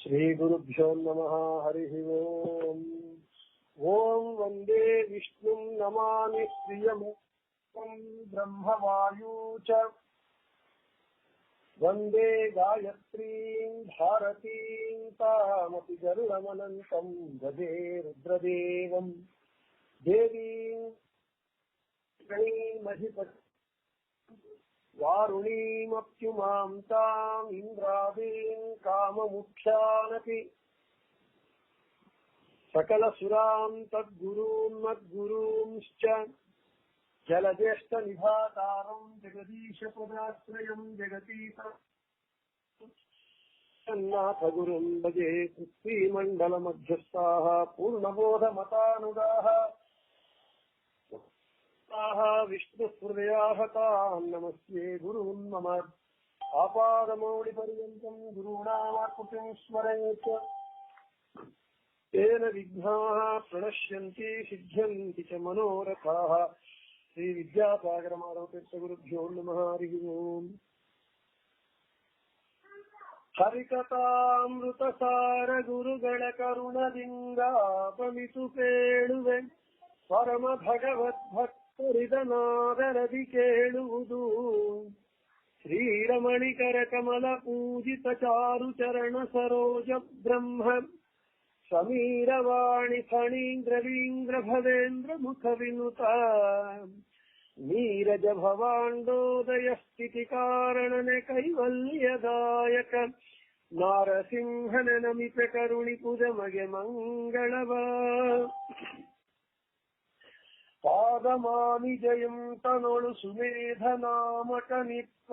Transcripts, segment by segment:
श्रीगुरुभ्यो नमः। हरिः ओम्। ओं वन्दे विष्णुं नमामि प्रियमुखं ब्रह्मवायु च वन्दे गायत्रीं भारतीं तामपि गरुडमनन्तं भजे रुद्रदेवं देवीं गणीमहिपति वारुणीमप्युमां ताम् इन्द्रादीं काममुख्यानपि सकलसुरां तद्गुरून् मद्गुरूंश्च जलज्येष्ठनिभाकारं जगदीशपदाश्रयं जगतीनाथ गुरुं भजे। पृथ्वीमण्डलमध्यस्थाः पूर्णबोधमतानुगाः विष्णुहृदयाः तान् नमस्ये गुरून् मम। आपादमौलिपर्यन्तं गुरूणामाकृतिं स्मरेत् तेन विघ्नाः प्रणश्यन्ति सिद्ध्यन्ति च मनोरथाः। श्री विद्यासागरमाधवतीर्थगुरुभ्यो नमः। हरिः ओम्। ಹರಿಕಥಾಮೃತಸಾರ ಗುರುಗಳ ಕರುಣದಿಂದಾಪಮಿತು ಕೇಳುವೆ ಪರಮ ಭಗವದ್ಭಕ್ತರಿದನಾದರದಿ ಕೇಳುವುದು ಶ್ರೀರಮಣಿಕರ ಕಮಲ ಪೂಜಿತ ಚಾರು ಚರಣ ಸರೋಜ ಬ್ರಹ್ಮ ಸಮೀರವಾಣಿ ಫಣೀಂದ್ರವೀಂದ್ರ ಭವೇಂದ್ರ ಮುಖ ವಿನುತ ನೀರಜ ಭವಾಂಡೋದಯ ಸ್ಥಿತಿ ಕಾರಣನೆ ಕೈವಲ್ಯದಾಯಕ ನಾರಸಿಂಹನ ನಮಿಪೆ ಕರುಣಿ ಪುಜಮಗೆ ಮಂಗಳವ ಪಾದಮಾನಿ ಜಯಂ ತನೊಳು ಸುಮೇಧ ನಾಮಕ ನಿತ್ವ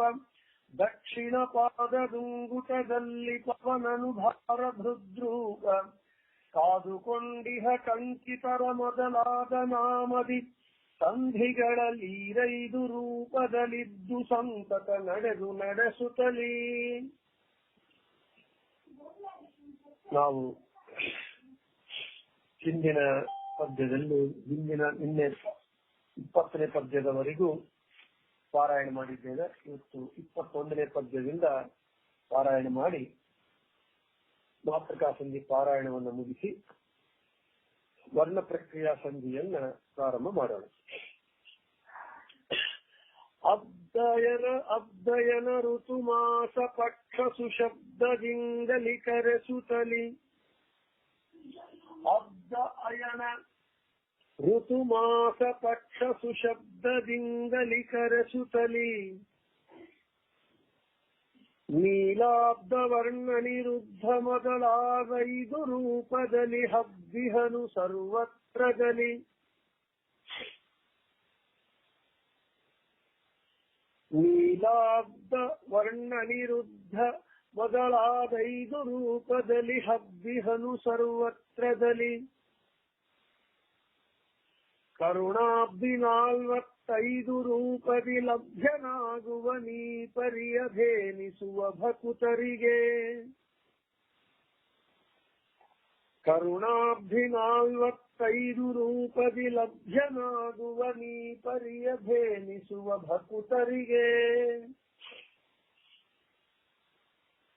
ದಕ್ಷಿಣ ಪಾದದುಂಗುಟದಲ್ಲಿ ಪವನನು ಭಾರ ಭೃದ್ರೂಪ ಕಾದುಕೊಂಡಿಹ ಕಂಕಿತರ ಮೊದಲಾದ ನಾಮದಿ ಸಂಧಿಗಳಲ್ಲೀರೈದು ರೂಪದಲ್ಲಿದ್ದು ಸಂತತ ನಡೆಸುತ್ತಲೀ. ನಾವು ಹಿಂದಿನ ಪದ್ಯದಲ್ಲಿ ನಿನ್ನೆ 20ನೇ ಪದ್ಯದವರೆಗೂ ಪಾರಾಯಣ ಮಾಡಿದ್ದೇವೆ. ಇವತ್ತು 21ನೇ ಪದ್ಯದಿಂದ ಪಾರಾಯಣ ಮಾಡಿ ಮಾತೃಕಾ ಸಂಧಿ ಪಾರಾಯಣವನ್ನು ಮುಗಿಸಿ ವರ್ಣ ಪ್ರಕ್ರಿಯಾ ಸಂಧಿಯನ್ನ ಪ್ರಾರಂಭ ಮಾಡೋಣ. ಅಬ್ದಯನ ಋತುಮಾಸ ಪಕ್ಷ ಸುಶಬ್ದದಿಂದಲಿ ಕರೆಸುತ್ತಲಿ. ಅಬ್ದಯನ ಋತುಮಾಸ ಪಕ್ಷ ಸುಶಬ್ದದಿಂದಲಿ ಕರೆಸುತ್ತಲಿ. ನೀಲಾಬ್ದ ವರ್ಣ ನಿರುದ್ಧ ಮೊದಲಾಗೈದು ರೂಪದಲ್ಲಿ ಹಬ್ಬಿಹನು ಸರ್ವತ್ರದಲ್ಲಿ. ನೀಲಾಬ್ದ ವರ್ಣ ನಿರುದ್ಧ ಮೊದಲಾದೈದು ರೂಪದಲ್ಲಿ ಹಬ್ಬಿಹನು ಸರ್ವತ್ರದಲ್ಲಿ. ಕರುಣಾಬ್ಧಿ 45 ರೂಪದಿ ಲಭ್ಯನಾಗುವ ನೀ ಪರಿಯಭೇನಿಸುವ ಭಕುತರಿಗೆ. ಕರುಣಾಬ್ಧಿ 45 ರೂಪದಿ ಲಭ್ಯನಾಗುವ ನೀ ಪರಿಯಭೇನಿಸುವ ಭಕುತರಿಗೆ.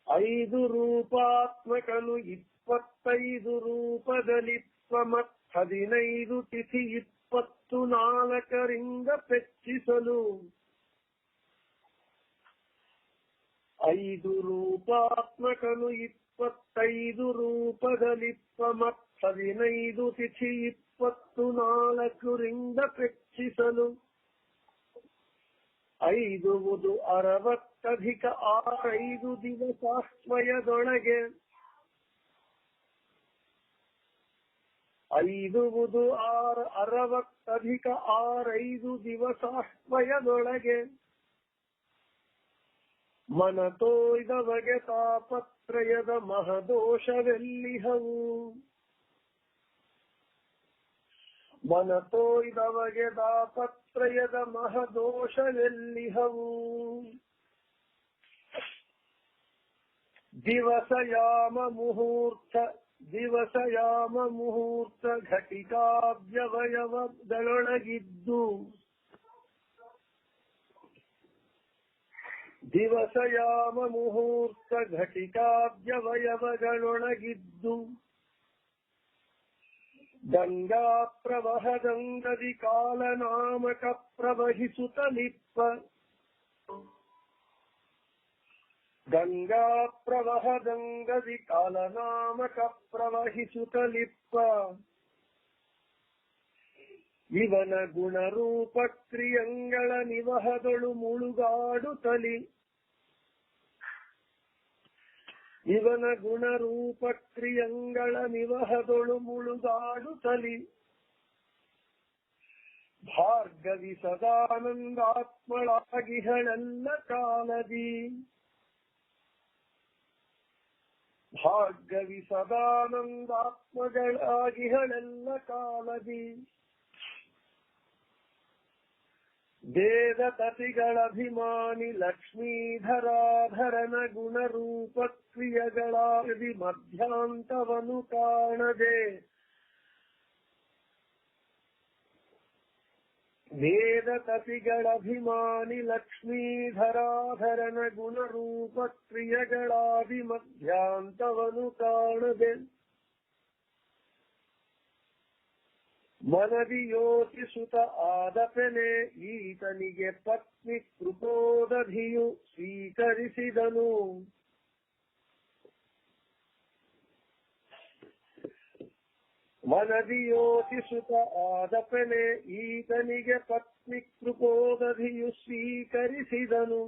5 ರೂಪಾತ್ಮಕನು 25 ರೂಪದಲ್ಲಿ ತ್ವಮತ್ 15 ತಿಥಿ 24ರಿಂದ ಪೆಚ್ಚಿಸಲು. 5 ರೂಪಾತ್ಮಕನು 25 ರೂಪದಲ್ಲಿ ತ್ವಮತ್ 15 ತಿಥಿ 24ರಿಂದ ಪೆಚ್ಚಿಸಲು. 5 60 6 ದಿವಸಾಶ್ವಯದೊಳಗೆ. 5 60 6 ದಿವಸಾಶ್ವಯದೊಳಗೆ. ಮನತೋಯ್ದವಗೆ ತಾಪತ್ರಯದ ಮಹದೋಷವೆಲ್ಲಿಹವು. ಮನತೋಯ್ದವಗೆ ತಾಪತ್ರಯದ ಮಹದೋಷವೆಲ್ಲಿಹವು. ದಿವಸಯಾಮ ಮುಹೂರ್ತ ಘಟಿಕಾವ್ಯವಯವದೊಳಗಿದ್ದು. ದಿವಸಯಾಮ ಮುಹೂರ್ತ ಘಟಿಕಾದ್ಯವಯವಗಳೊಣಗಿದ್ದು ಗಂಗಾ ಪ್ರವಹದಂಗದಿ ಕಾಲನಾಮಕ ಪ್ರವಹಿಸುತ್ತಲಿಪ್ಪ ಗಂಗಾ ಪ್ರವಹದಂಗದಿ ಕಾಲನಾಮಕ ಪ್ರವಹಿಸುತ್ತಲಿಪ್ಪ ಇವನ ಗುಣರೂಪ ಕ್ರಿಯಂಗಳ ನಿವಹದೊಳು ಮುಳುಗಾಡುತ್ತಲಿ ಇವನ ಗುಣರೂಪ ಕ್ರಿಯಂಗಳ ನಿವಹದೊಳು ಮುಳುಗಾಡುತ್ತಲಿ ಭಾರ್ಗವಿ ಸದಾನಂದಾತ್ಮಳಾಗಿಹಳೆಲ್ಲ ಕಾಲದಿ ಭಾರ್ಗವಿ ಸದಾನಂದಾತ್ಮಗಳಾಗಿಹಳೆಲ್ಲ ಕಾಲದಿ ವೇದತತಿಗಳಭಿಮಾನಿ ಲಕ್ಷ್ಮೀಧರಾಧರನ ಗುಣರೂಪ ಕ್ರಿಯೆಗಳಾದಿ ಮಧ್ಯಾಂತವನು ಕಾಣದೆ ವೇದತತಿಗಳಭಿಮಾನಿ ಲಕ್ಷ್ಮೀಧರಾಧರನ ಗುಣರೂಪ ಕ್ರಿಯೆಗಳಾದಿ ಮಧ್ಯಾಂತವನು ಕಾಣದೆ ಮನದಿ ಯೋಚಿಸುತ್ತ ಆದಪೆನೆ ಈತನಿಗೆ ಪತ್ನಿ ಕೃಪೋದಧಿಯು ಸ್ವೀಕರಿಸಿದನು ಮನದಿ ಯೋಚಿಸುತ್ತ ಆದಪೆನೆ ಈತನಿಗೆ ಪತ್ನಿ ಕೃಪೋದಧಿಯು ಸ್ವೀಕರಿಸಿದನು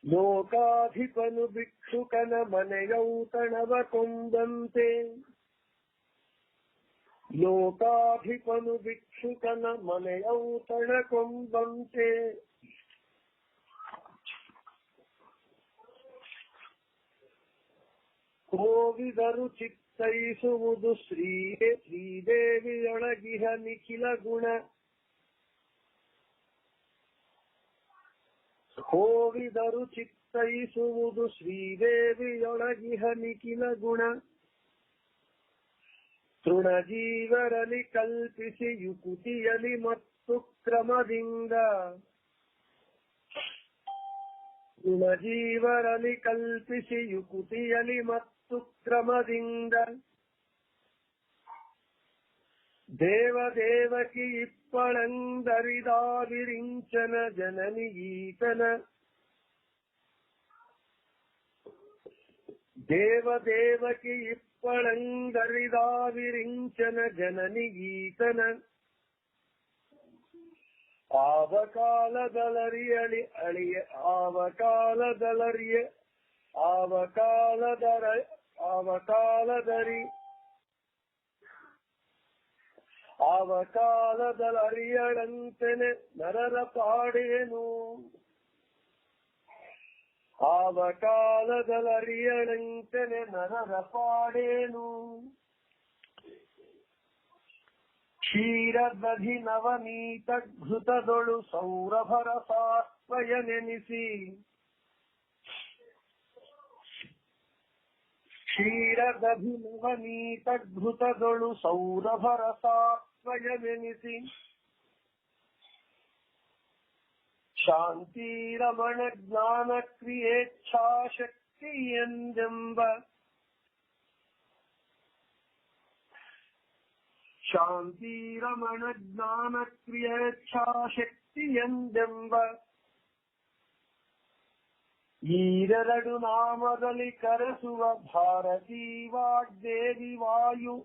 ಲೋಕಾಧಿಪನು ಭಿಕ್ಷುಕನ ಮನೆಯೌತಣವ ಕೊಂದಂತೆ ಲೋಕಾಧಿಪನು ಭಿಕ್ಷುಕನ ಮನೆಯೌತಣ ಕೊಂದಂತೆ ಕೋವಿದರು ಚಿತ್ತೈಸುವುದು ಶ್ರೀದೇವಿಯೊಳಗಿಹ ನಿಖಿಲ ಗುಣ ಕೋವಿದರು ಚಿತ್ತೈಸುವುದು ಶ್ರೀದೇವಿಯೊಳಗಿಹ ನಿಖಿಲ ಗುಣ ತೃಣಜೀವರಲಿ ಕಲ್ಪಿಸಿ ಯುಕುತಿಯಲಿ ಮತ್ತು ಕ್ರಮದಿಂದ ತೃಣಜೀವರಲಿ ಕಲ್ಪಿಸಿ ಯುಕುತಿಯಲಿ ಮತ್ತು ಕ್ರಮದಿಂದ ದೇವದೇವಕಿ ಇಪ್ಪಳಂದರಿದಾವಿರಿಂಚನ ಜನನಿಗೀತನ ದೇವದೇವಕಿ ಇಪ್ಪಳಂದರಿದಾವಿರಿಂಚನ ಜನನಿಗೀತನ ಆವಕಾಲದಲರಿಯಳಿ ಅಳಿಯ ಆವಕಾಲದಲರಿಯ ಆವಕಾಲದಲರಿಯಳಂತೆನೆ ನರರ ಪಾಡೇನು ಆವಕಾಲದಲರಿಯಳಂತೆನೆ ನರರ ಪಾಡೇನು ಕ್ಷೀರದಧಿ ನವನೀತ ಘೃತದೊಳು ಸೌರಭರ ಸಾತ್ವಯನೆನಿಸಿ ಕ್ಷೀರದಧಿ ನವನೀತ ಘೃತದೊಳು ಸೌರಭರ ಸಾತ್ವಯನೆನಿಸಿ ಶಾಂತಿರಮಣ ಜ್ಞಾನ ಕ್ರಿಯೇಚ್ಛಾಶಕ್ತಿ ಎಂದೆಂಬ ಶಾಂತಿರಮಣ ಜ್ಞಾನ ಕ್ರಿಯೇಚ್ಛಾಶಕ್ತಿ ಎಂದೆಂಬ ಈರೆರಡು ನಾಮದಲ್ಲಿ ಕರೆಸುವ ಭಾರತೀ ವಾಗ್ದೇವಿ ವಾಯು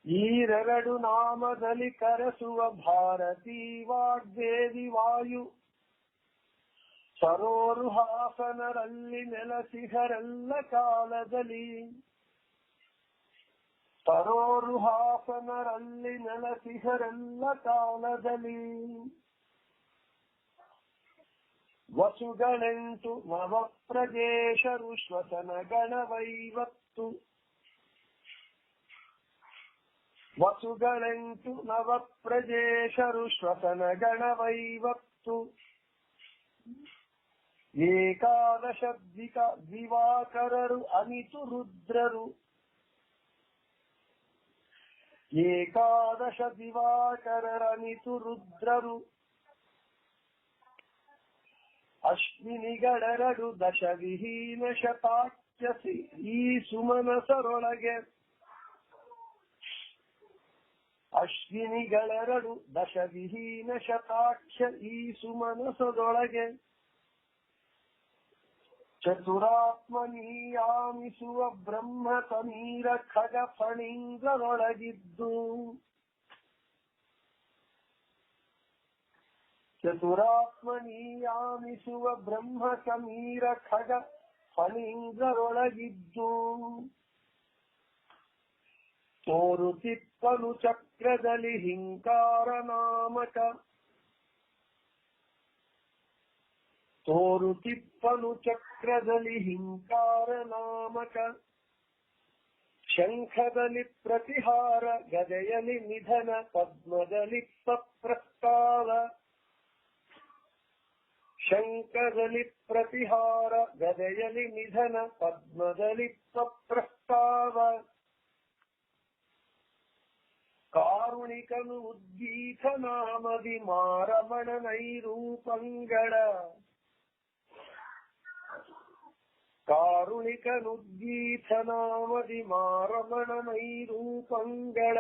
ಈರೆರಡು ನಾಮದಲ್ಲಿ ಕರೆಸುವ ಭಾರತೀ ವಾಗ್ದೇವಿ ವಾಯು ಸರೋರುಹಾಸನರಲ್ಲಿ ನೆಲೆಸಿಹರೆಲ್ಲ ಕಾಲದಲ್ಲಿ ಸರೋರುಹಾಸನರಲ್ಲಿ ನೆಲೆಸಿಹರೆಲ್ಲ ಕಾಲದಲ್ಲಿ ವಸುಗಳೆಂಟು ನವಪ್ರದೇಶರು ಶ್ವಸನ ಗಣವೈವತ್ತು ವಸುಗಳೆಂಟು ನವಪ್ರದೇಶರು ಶ್ವಸನ ಗಣವೈವತ್ತು ಏಕಾದಶ ದಿವಾಕರರು ಅನಿತು ರುದ್ರರು ಏಕಾದಶ ದಿವಾಕರರನಿತು ರುದ್ರರು ಅಶ್ವಿನಿಗಳೆರಡು ದಶವಿಹೀನ ಶತಾಕ್ಷಸಿ ಈ ಸುಮನಸರೊಳಗೆ ಅಶ್ವಿನಿಗಳೆರಡು ದಶವಿಹೀನ ಶತಾಕ್ಷ ಈ ಸುಮನಸದೊಳಗೆ ಚತುರಾತ್ಮನೀಯಾಮಿಸುವ ಬ್ರಹ್ಮ ಸಮೀರ ಖಗ ಫಣೀಂದ್ರರೊಳಗಿದ್ದು ಚತುರಾತ್ಮನೀಯಾಮಿಸುವ ಬ್ರಹ್ಮ ಸಮೀರ ಖಗ ಫಣೀಂದ್ರರೊಳಗಿದ್ದು ತೋರುತಿಪ್ಪನು ಚಕ್ರದಲ್ಲಿ ಹಿಂಕಾರ ನಾಮಕ ತೋರುತಿಪ್ಪನು ಚಕ್ರದಲ್ಲಿ ಹಿಂಕಾರ ನಾಮಕ ಶಂಖದಲ್ಲಿ ಪ್ರತಿಹಾರ ಗದೆಯಲ್ಲಿ ನಿಧನ ಪದ್ಮದಲ್ಲಿ ಪ್ರಸ್ತಾವ ಶಂಖದಲ್ಲಿ ಪ್ರತಿಹಾರ ಗದೆಯಲ್ಲಿ ನಿಧನ ಪದ್ಮದಲ್ಲಿ ಪ್ರಸ್ತಾವ ಕಾರುಣಿಕನು ಉದ್ಗೀತ ನಾಮದಿ ಮಾರಮಣ ನೈರೂಪಂಗಳ ಕಾರುಣಿಕನುದ್ಗೀತ ನಾಮದಿ ಮಾರಮಣ ನೈರೂಪಂಗಳ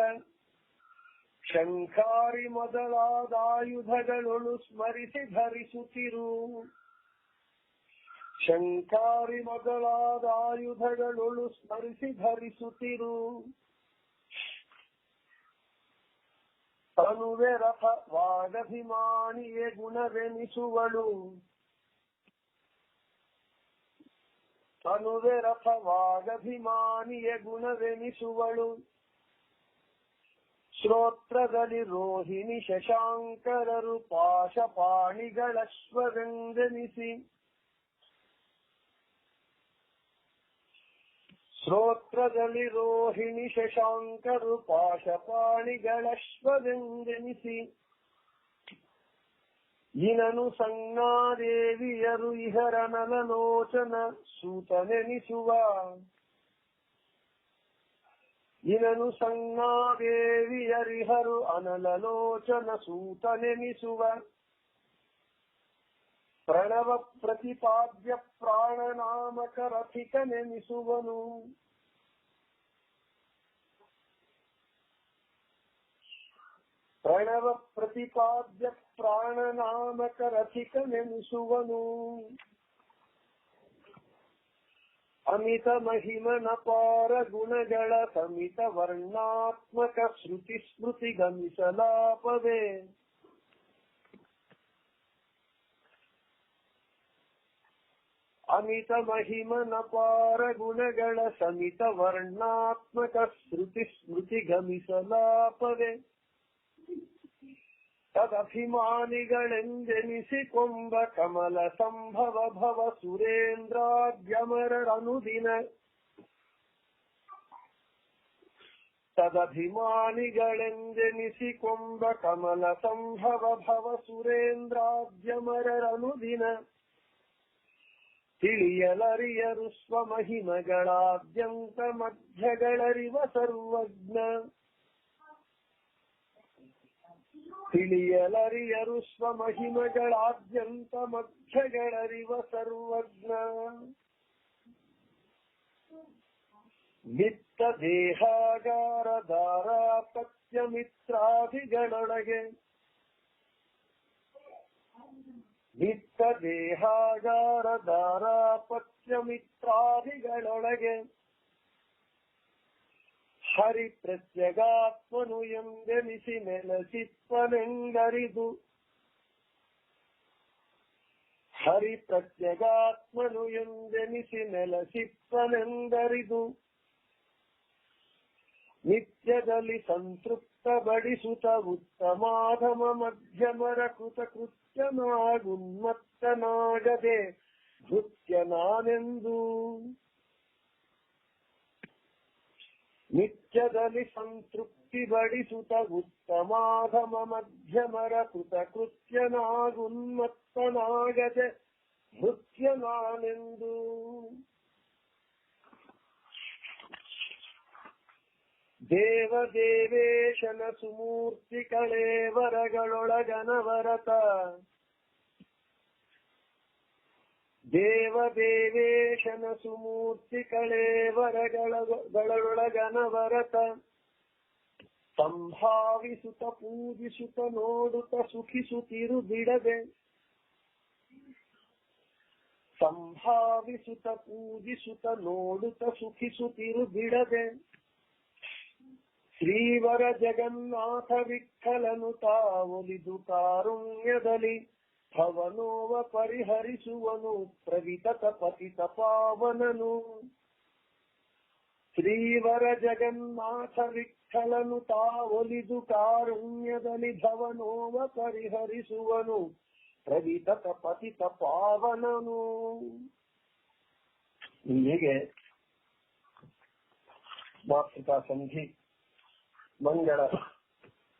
ಶಂಖಾರಿ ಮೊದಲಾದ ಆಯುಧಗಳೊಳು ಸ್ಮರಿಸಿ ಧರಿಸುತ್ತಿರು ಶಂಖಾರಿ ಮೊದಲಾದ ಆಯುಧಗಳೊಳು ಸ್ಮರಿಸಿ ಧರಿಸುತ್ತಿರು ತನುವೆ ರಥ ವಾಗಭಿಮಾನಿಯೇ ಗುಣವೆನಿಸುವಳು ತನುವೆ ರಥ ವಾಗಭಿಮಾನಿಯೇ ಗುಣವೆನಿಸುವಳು ಶ್ರೋತ್ರದಲ್ಲಿ ರೋಹಿಣಿ ಶಶಾಂಕರರು ಪಾಶಪಾಣಿಗಳಶ್ವವೆಂದೆನಿಸಿ ಶ್ರೋತ್ರದಲ್ಲಿ ರೋಹಿಣಿ ಶಶಾಂಕರು ಪಾಶಪಾಣಿಗಳಶ್ವವೆಂದೆನಿಸಿ ಇನನು ಸಂಜ್ಞಾದೇವಿಯರು ಇಹರ ನಲಲೋಚನ ಸೂತನೆನಿಸುವ ಇನನು ಸಂಜ್ಞಾದೇವಿಯರಿಹರು ಅನಲಲೋಚನ ಸೂತನೆನಿಸುವ ಪ್ರಣವ ಪ್ರತಿಪಾದ್ಯ ಪ್ರಾಣನಾಮಕ ರಥಿಕನೆನಿಸುವನು ಪ್ರಣವ ಪ್ರತಿಪಾದ್ಯ ಪ್ರಾಣನಾಮಕ ರಥಿಕನೆನಿಸುವನು ಅಮಿತ ಮಹಿಮನ ಪಾರ ಗುಣಗಳ ಸಮಿತ ವರ್ಣಾತ್ಮಕ ಶ್ರುತಿ ಸ್ಮೃತಿ ಗಮಿಸಲಾಪವೇ ಅಮಿತ ಮಹಿಮನ ಪಾರ ಗುಣಗಳ ಸಮಿತ ವರ್ಣಾತ್ಮಕ ಶ್ರುತಿ ಸ್ಮೃತಿ ಗಮಿಸಲಾಪವೇ ತದಭಿಮಾನಿಗಳೆಂದೆನಿಸಿಕೊಂಬ ಕಮಲ ಸಂಭವ ಭವ ಸುರೇಂದ್ರಾದ್ಯಮರನುದಿನ ತದಭಿಮಾನಿಗಳೆಂದೆನಿಸಿಕೊಂಬ ಕಮಲ ಸಂಭವ ಭವ ಸುರೇಂದ್ರಾದ್ಯಮರನುದಿನ ತಿಳಿಯಲರಿಯರು ಸ್ವಮಹಿಮಗಳಾದ್ಯಂತ ಮಧ್ಯಗಳರಿವ ಸರ್ವಜ್ಞ ತಿಳಿಯಲರಿಯರು ಸ್ವಮಹಿಮಗಳಾದ್ಯಂತ ಮಧ್ಯಗಳರಿವ ಸರ್ವಜ್ಞ ನಿತ್ತ ದೇಹಾಗಾರಧಾರ ಪತ್ಯಮಿತ್ರಾದಿಗಳೊಳಗೆ ನಿತ್ತ ದೇಹಾಗಾರಧಾರ ಪತ್ಯಮಿತ್ರಾದಿಗಳೊಳಗೆ ಹರಿ ಪ್ರತ್ಯಗಾತ್ಮನು ಎಂದೆನಿಸಿ ನೆಲಸಿತ್ವನೆಂದರಿದು ಹರಿ ಪ್ರತ್ಯಗಾತ್ಮನು ಎಂದೆನಿಸಿ ನೆಲಸಿತ್ವನೆಂದರಿದು ನಿತ್ಯದಲ್ಲಿ ಸಂತೃಪ್ತ ಬಡಿಸುತ್ತ ಉತ್ತಮಾಧಮ ಮಧ್ಯಮರ ಕೃತಕೃತ್ಯನಾಗುನ್ಮತ್ತನಾಗದೆ ಭೃತ್ಯನಾನೆಂದು ನಿತ್ಯದಲ್ಲಿ ಸಂತೃಪ್ತಿ ಬಡಿಸುತ್ತ ಉತ್ತಮಾಧಮ ಮಧ್ಯಮರ ಕೃತಕೃತ್ಯನಾಗುನ್ಮತ್ತನಾಗದೆ ಭೃತ್ಯನಾನೆಂದು ದೇವದೇವೇಶನ ಸುಮೂರ್ತಿ ಕಳೇವರಗಳೊಳಗನವರತ ದೇವದೇವೇಶನ ಸುಮೂರ್ತಿ ಕಳೇವರಗಳೊಳಗನವರತ ಸಂಭಾವಿಸುತ್ತ ಪೂಜಿಸುತ್ತ ನೋಡುತ್ತ ಸುಖಿಸುತ್ತಿರು ಬಿಡದೆ ಸಂಭಾವಿಸುತ್ತ ಪೂಜಿಸುತ್ತ ನೋಡುತ್ತ ಸುಖಿಸುತ್ತಿರು ಬಿಡದೆ ಶ್ರೀವರ ಜಗನ್ನಾಥ ವಿಠಲನು ತಾವೊಲಿದು ಕಾರುಣ್ಯದಲ್ಲಿ ಭವನೋವ ಪರಿಹರಿಸುವನು ಪ್ರವಿತತ ಪತಿತ ಪಾವನನು ಶ್ರೀವರ ಜಗನ್ನಾಥ ವಿಠಲನು ತಾವೊಲಿದು ಕಾರುಣ್ಯದಲ್ಲಿ ಭವನೋವ ಪರಿಹರಿಸುವನು ಪ್ರವಿತತ ಪತಿತ ಪಾವನನು. ಹೀಗೆ ಮಾತೃಕಾ ಸಂಧಿ ಮಂಗಳ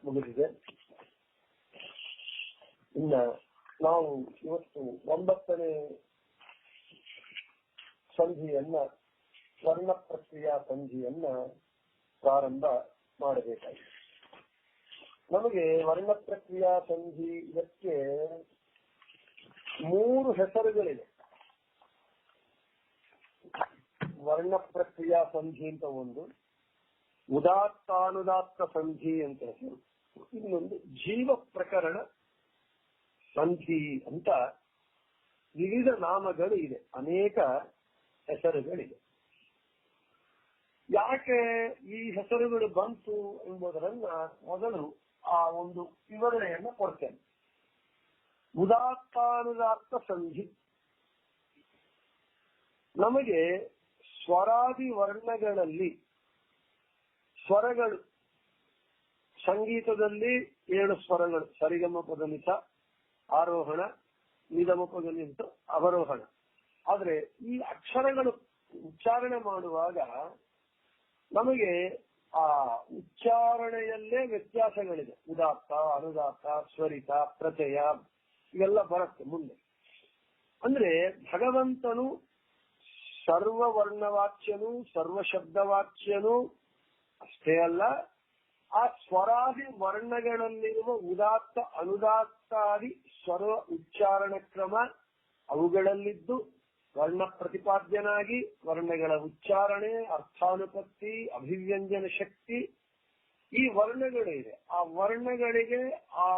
ಮುಗಿದಿದೆ. ಇನ್ನ ನಾವು ಇವತ್ತು 9ನೇ ಸಂಧಿಯನ್ನ ವರ್ಣ ಪ್ರಕ್ರಿಯಾ ಸಂಧಿಯನ್ನ ಪ್ರಾರಂಭ ಮಾಡಬೇಕಾಗಿದೆ. ನಮಗೆ ವರ್ಣ ಪ್ರಕ್ರಿಯಾ ಸಂಧಿ ಇದಕ್ಕೆ 3 ಹೆಸರುಗಳಿವೆ. ವರ್ಣ ಪ್ರಕ್ರಿಯಾ ಸಂಧಿ ಅಂತ ಒಂದು, ಉದಾತ್ತಾನುದಾತ್ತ ಸಂಧಿ ಅಂತ ಹೆಸರು, ಇನ್ನೊಂದು ಜೀವ ಪ್ರಕರಣ ಸಂಧಿ ಅಂತ ವಿವಿಧ ನಾಮಗಳು ಇದೆ, ಅನೇಕ ಹೆಸರುಗಳಿದೆ. ಯಾಕೆ ಈ ಹೆಸರುಗಳು ಬಂತು ಎಂಬುದನ್ನ ಮೊದಲು ಆ ಒಂದು ವಿವರಣೆಯನ್ನ ಕೊಡ್ತೇನೆ. ಉದಾತ್ತಾನುದಾತ್ತ ಸಂಧಿ ನಮಗೆ ಸ್ವರಾದಿ ವರ್ಣಗಳಲ್ಲಿ ಸ್ವರಗಳು, ಸಂಗೀತದಲ್ಲಿ 7 ಸ್ವರಗಳು, ಸರಿಗಮ ಪದನಿಸ, ಆರೋಹಣ, ನಿಗಮ ಪದನಿಸ, ಅವರೋಹಣ. ಆದ್ರೆ ಈ ಅಕ್ಷರಗಳು ಉಚ್ಚಾರಣೆ ಮಾಡುವಾಗ ನಮಗೆ ಆ ಉಚ್ಚಾರಣೆಯಲ್ಲೇ ವ್ಯತ್ಯಾಸಗಳಿದೆ. ಉದಾತ್ತ, ಅನುದಾತ್ತ, ಸ್ವರಿತ, ಪ್ರತ್ಯಯ ಇವೆಲ್ಲ ಬರುತ್ತೆ ಮುಂದೆ. ಅಂದ್ರೆ ಭಗವಂತನು ಸರ್ವವರ್ಣವಾಚ್ಯನು, ಸರ್ವಶಬ್ದವಾಚ್ಯನು ಅಷ್ಟೇ ಅಲ್ಲ, ಆ ಸ್ವರಾದಿ ವರ್ಣಗಳಲ್ಲಿರುವ ಉದಾತ್ತ ಅನುದಾತ್ತಾದಿ ಸ್ವರ ಉಚ್ಚಾರಣ ಕ್ರಮ ಅವುಗಳಲ್ಲಿದ್ದು ವರ್ಣ ಪ್ರತಿಪಾದ್ಯನಾಗಿ ವರ್ಣಗಳ ಉಚ್ಚಾರಣೆ, ಅರ್ಥಾನುಪತ್ತಿ, ಅಭಿವ್ಯಂಜನ ಶಕ್ತಿ ಈ ವರ್ಣಗಳಿದೆ. ಆ ವರ್ಣಗಳಿಗೆ ಆ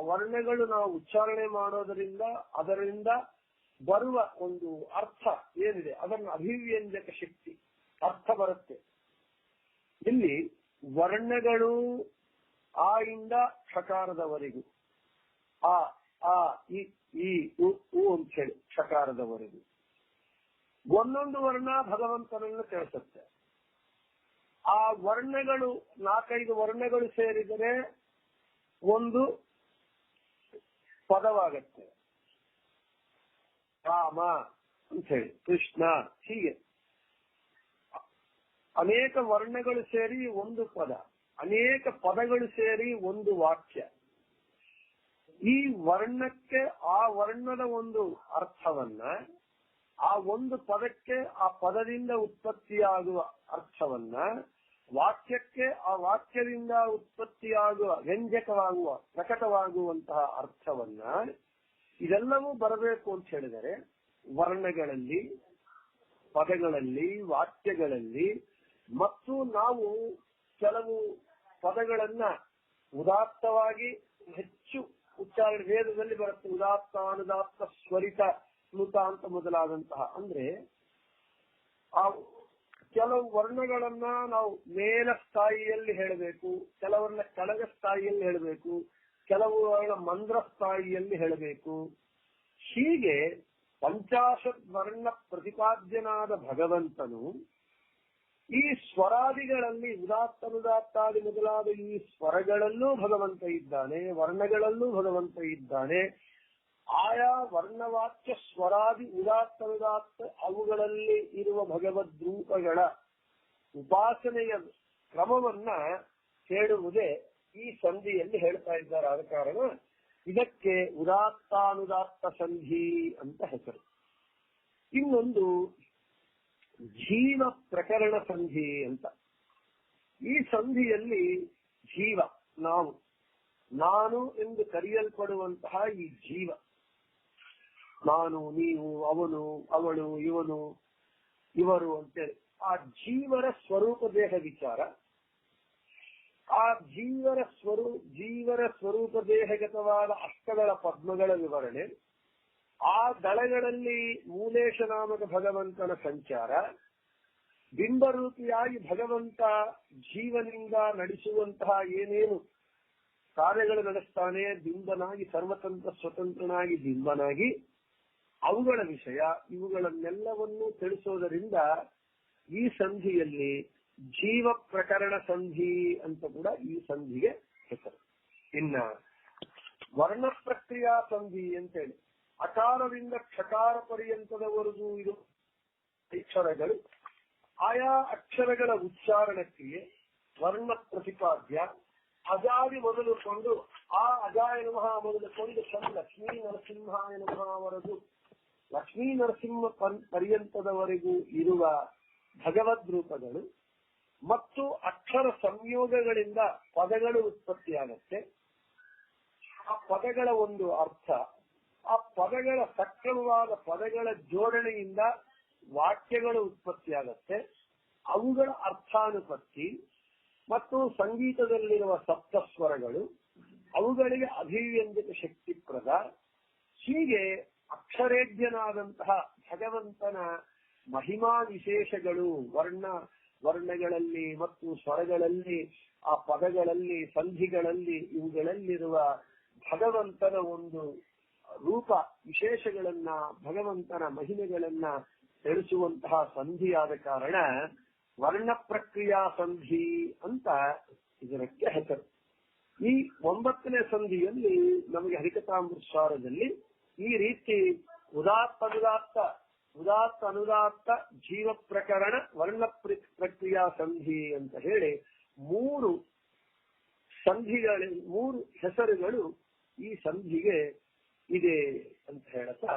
ವರ್ಣಗಳು ನಾವು ಉಚ್ಚಾರಣೆ ಮಾಡೋದರಿಂದ ಅದರಿಂದ ಬರುವ ಒಂದು ಅರ್ಥ ಏನಿದೆ ಅದನ್ನು ಅಭಿವ್ಯಂಜಕ ಶಕ್ತಿ ಅರ್ಥ ಬರುತ್ತೆ. ಇಲ್ಲಿ ವರ್ಣಗಳು ಆ ಇಂದ ಷಕಾರದವರೆಗೂ, ಆ ಇ ಉ ಅಂತ ಹೇಳಿ ಷಕಾರದವರೆಗೂ ಒಂದೊಂದು ವರ್ಣ ಭಗವಂತನನ್ನು ತಿಳಿಸುತ್ತೆ. ಆ ವರ್ಣಗಳು 4-5 ವರ್ಣಗಳು ಸೇರಿದರೆ ಒಂದು ಪದವಾಗತ್ತೆ. ರಾಮ ಅಂತ ಹೇಳಿ, ಕೃಷ್ಣ, ಹೀಗೆ ಅನೇಕ ವರ್ಣಗಳು ಸೇರಿ ಒಂದು ಪದ, ಅನೇಕ ಪದಗಳು ಸೇರಿ ಒಂದು ವಾಕ್ಯ. ಈ ವರ್ಣಕ್ಕೆ ಆ ವರ್ಣದ ಒಂದು ಅರ್ಥವನ್ನ, ಆ ಒಂದು ಪದಕ್ಕೆ ಆ ಪದದಿಂದ ಉತ್ಪತ್ತಿಯಾಗುವ ಅರ್ಥವನ್ನ, ವಾಕ್ಯಕ್ಕೆ ಆ ವಾಕ್ಯದಿಂದ ಉತ್ಪತ್ತಿಯಾಗುವ ವ್ಯಂಜಕವಾಗುವ ಪ್ರಕಟವಾಗುವಂತಹ ಅರ್ಥವನ್ನ, ಇದೆಲ್ಲವೂ ಬರಬೇಕು ಅಂತ ಹೇಳಿದರೆ ವರ್ಣಗಳಲ್ಲಿ, ಪದಗಳಲ್ಲಿ, ವಾಕ್ಯಗಳಲ್ಲಿ. ಮತ್ತು ನಾವು ಕೆಲವು ಪದಗಳನ್ನ ಉದಾತ್ತವಾಗಿ ಹೆಚ್ಚು ಉಚ್ಚಾರಣೆ ವೇದದಲ್ಲಿ ಬರುತ್ತೆ. ಉದಾತ್ತ, ಅನುದಾತ್ತ, ಸ್ವರಿತ, ಸ್ಮೃತ ಅಂತ ಮೊದಲಾದಂತಹ. ಅಂದ್ರೆ ಆ ಕೆಲವು ವರ್ಣಗಳನ್ನ ನಾವು ಮೇಲ ಸ್ಥಾಯಿಯಲ್ಲಿ ಹೇಳಬೇಕು, ಕೆಲವನ್ನ ಕೆಳಗ ಸ್ಥಾಯಿಯಲ್ಲಿ ಹೇಳಬೇಕು, ಕೆಲವುಗಳ ಮಂದ್ರ ಸ್ಥಾಯಿಯಲ್ಲಿ ಹೇಳಬೇಕು. ಹೀಗೆ 50 ವರ್ಣ ಪ್ರತಿಪಾದ್ಯನಾದ ಭಗವಂತನು ಈ ಸ್ವರಾದಿಗಳಲ್ಲಿ ಉದಾತ್ತನುದಾತ್ತಾದಿ ಮೊದಲಾದ ಈ ಸ್ವರಗಳಲ್ಲೂ ಭಗವಂತ ಇದ್ದಾನೆ, ವರ್ಣಗಳಲ್ಲೂ ಭಗವಂತ ಇದ್ದಾನೆ. ಆಯಾ ವರ್ಣವಾಕ್ಯ ಸ್ವರಾದಿ ಉದಾತ್ತನುದಾತ್ತ ಅವುಗಳಲ್ಲಿ ಇರುವ ಭಗವದ್ರೂಪಗಳ ಉಪಾಸನೆಯ ಕ್ರಮವನ್ನ ಹೇಳುವುದೇ ಈ ಸಂಧಿಯಲ್ಲಿ ಹೇಳ್ತಾ ಇದ್ದಾರೆ. ಆದ ಕಾರಣ ಇದಕ್ಕೆ ಉದಾತ್ತಾನುದಾತ್ತ ಸಂಧಿ ಅಂತ ಹೆಸರು. ಇನ್ನೊಂದು ಜೀವ ಪ್ರಕರಣ ಸಂಧಿ ಅಂತ. ಈ ಸಂಧಿಯಲ್ಲಿ ಜೀವ, ನಾನು ಎಂದು ಕರೆಯಲ್ಪಡುವಂತಹ ಈ ಜೀವ, ನಾನು, ನೀವು, ಅವನು, ಅವಳು, ಇವನು, ಇವರು ಅಂತೇಳಿ ಆ ಜೀವರ ಸ್ವರೂಪ ದೇಹ ವಿಚಾರ, ಆ ಜೀವರ ಸ್ವರೂಪ ದೇಹಗತವಾದ ಅಷ್ಟಗಳ ಪದ್ಮಗಳ ವಿವರಣೆ, ಆ ದಳಗಳಲ್ಲಿ ಮೂಲೇಶ ನಾಮಕ ಭಗವಂತನ ಸಂಚಾರ, ಬಿಂಬರೂಪಿಯಾಗಿ ಭಗವಂತ ಜೀವನಿಂದ ನಡೆಸುವಂತಹ ಏನೇನು ಕಾರ್ಯಗಳು ನಡೆಸ್ತಾನೆ, ಬಿಂಬನಾಗಿ ಸರ್ವತಂತ್ರ ಸ್ವತಂತ್ರನಾಗಿ ಬಿಂಬನಾಗಿ ಅವುಗಳ ವಿಷಯ, ಇವುಗಳನ್ನೆಲ್ಲವನ್ನೂ ತಿಳಿಸೋದರಿಂದ ಈ ಸಂಧಿಯಲ್ಲಿ ಜೀವ ಪ್ರಕರಣ ಸಂಧಿ ಅಂತ ಕೂಡ ಈ ಸಂಧಿಗೆ ಹೆಸರು. ಇನ್ನ ವರ್ಣ ಪ್ರಕ್ರಿಯಾ ಸಂಧಿ ಅಂತೇಳಿ ಅಕಾರದಿಂದ ಕ್ಷಕಾರ ಪರ್ಯಂತದವರೆಗೂ ಇದು ಅಕ್ಷರಗಳು, ಆಯಾ ಅಕ್ಷರಗಳ ಉಚ್ಚಾರಣ ಕ್ರಿಯೆ, ವರ್ಣ ಪ್ರತಿಪಾದ್ಯ, ಅಜಾದಿ ಮೊದಲುಕೊಂಡು ಆ ಅಜಾಯ ನಮಃ ಮೊದಲುಕೊಂಡು ಲಕ್ಷ್ಮೀ ನರಸಿಂಹಾಯ ನಮಃವರೆಗೂ, ಲಕ್ಷ್ಮೀ ನರಸಿಂಹ ಪರ್ಯಂತದವರೆಗೂ ಇರುವ ಭಗವದ್ ರೂಪಗಳು ಮತ್ತು ಅಕ್ಷರ ಸಂಯೋಗಗಳಿಂದ ಪದಗಳು ಉತ್ಪತ್ತಿಯಾಗತ್ತೆ. ಆ ಪದಗಳ ಒಂದು ಅರ್ಥ, ಆ ಪದಗಳ ಸಕ್ರಮವಾದ ಪದಗಳ ಜೋಡಣೆಯಿಂದ ವಾಕ್ಯಗಳು ಉತ್ಪತ್ತಿಯಾಗತ್ತೆ. ಅವುಗಳ ಅರ್ಥಾನುಪತ್ತಿ ಮತ್ತು ಸಂಗೀತದಲ್ಲಿರುವ ಸಪ್ತಸ್ವರಗಳು, ಅವುಗಳಿಗೆ ಅಭಿವ್ಯಂಜಕ ಶಕ್ತಿಪ್ರದ, ಹೀಗೆ ಅಕ್ಷರೇಜ್ಯನಾದಂತಹ ಭಗವಂತನ ಮಹಿಮಾ ವಿಶೇಷಗಳು ವರ್ಣಗಳಲ್ಲಿ ಮತ್ತು ಸ್ವರಗಳಲ್ಲಿ, ಆ ಪದಗಳಲ್ಲಿ, ಸಂಧಿಗಳಲ್ಲಿ, ಇವುಗಳಲ್ಲಿರುವ ಭಗವಂತನ ಒಂದು ರೂಪ ವಿಶೇಷಗಳನ್ನ, ಭಗವಂತನ ಮಹಿಮೆಗಳನ್ನ ತಿಳಿಸುವಂತಹ ಸಂಧಿಯಾದ ಕಾರಣ ವರ್ಣ ಪ್ರಕ್ರಿಯಾ ಸಂಧಿ ಅಂತ ಇದಕ್ಕೆ ಹೆಸರು. ಈ 9ನೇ ಸಂಧಿಯಲ್ಲಿ ನಮಗೆ ಹರಿಕಥಾಮೃತಸಾರದಲ್ಲಿ ಈ ರೀತಿ ಉದಾತ್ತ ಅನುದಾತ್ತ ಜೀವ ಪ್ರಕರಣ ವರ್ಣ ಪ್ರಕ್ರಿಯಾ ಸಂಧಿ ಅಂತ ಹೇಳಿ 3 ಹೆಸರುಗಳು ಈ ಸಂಧಿಗೆ ಇದೆ ಅಂತ ಹೇಳುತ್ತಾ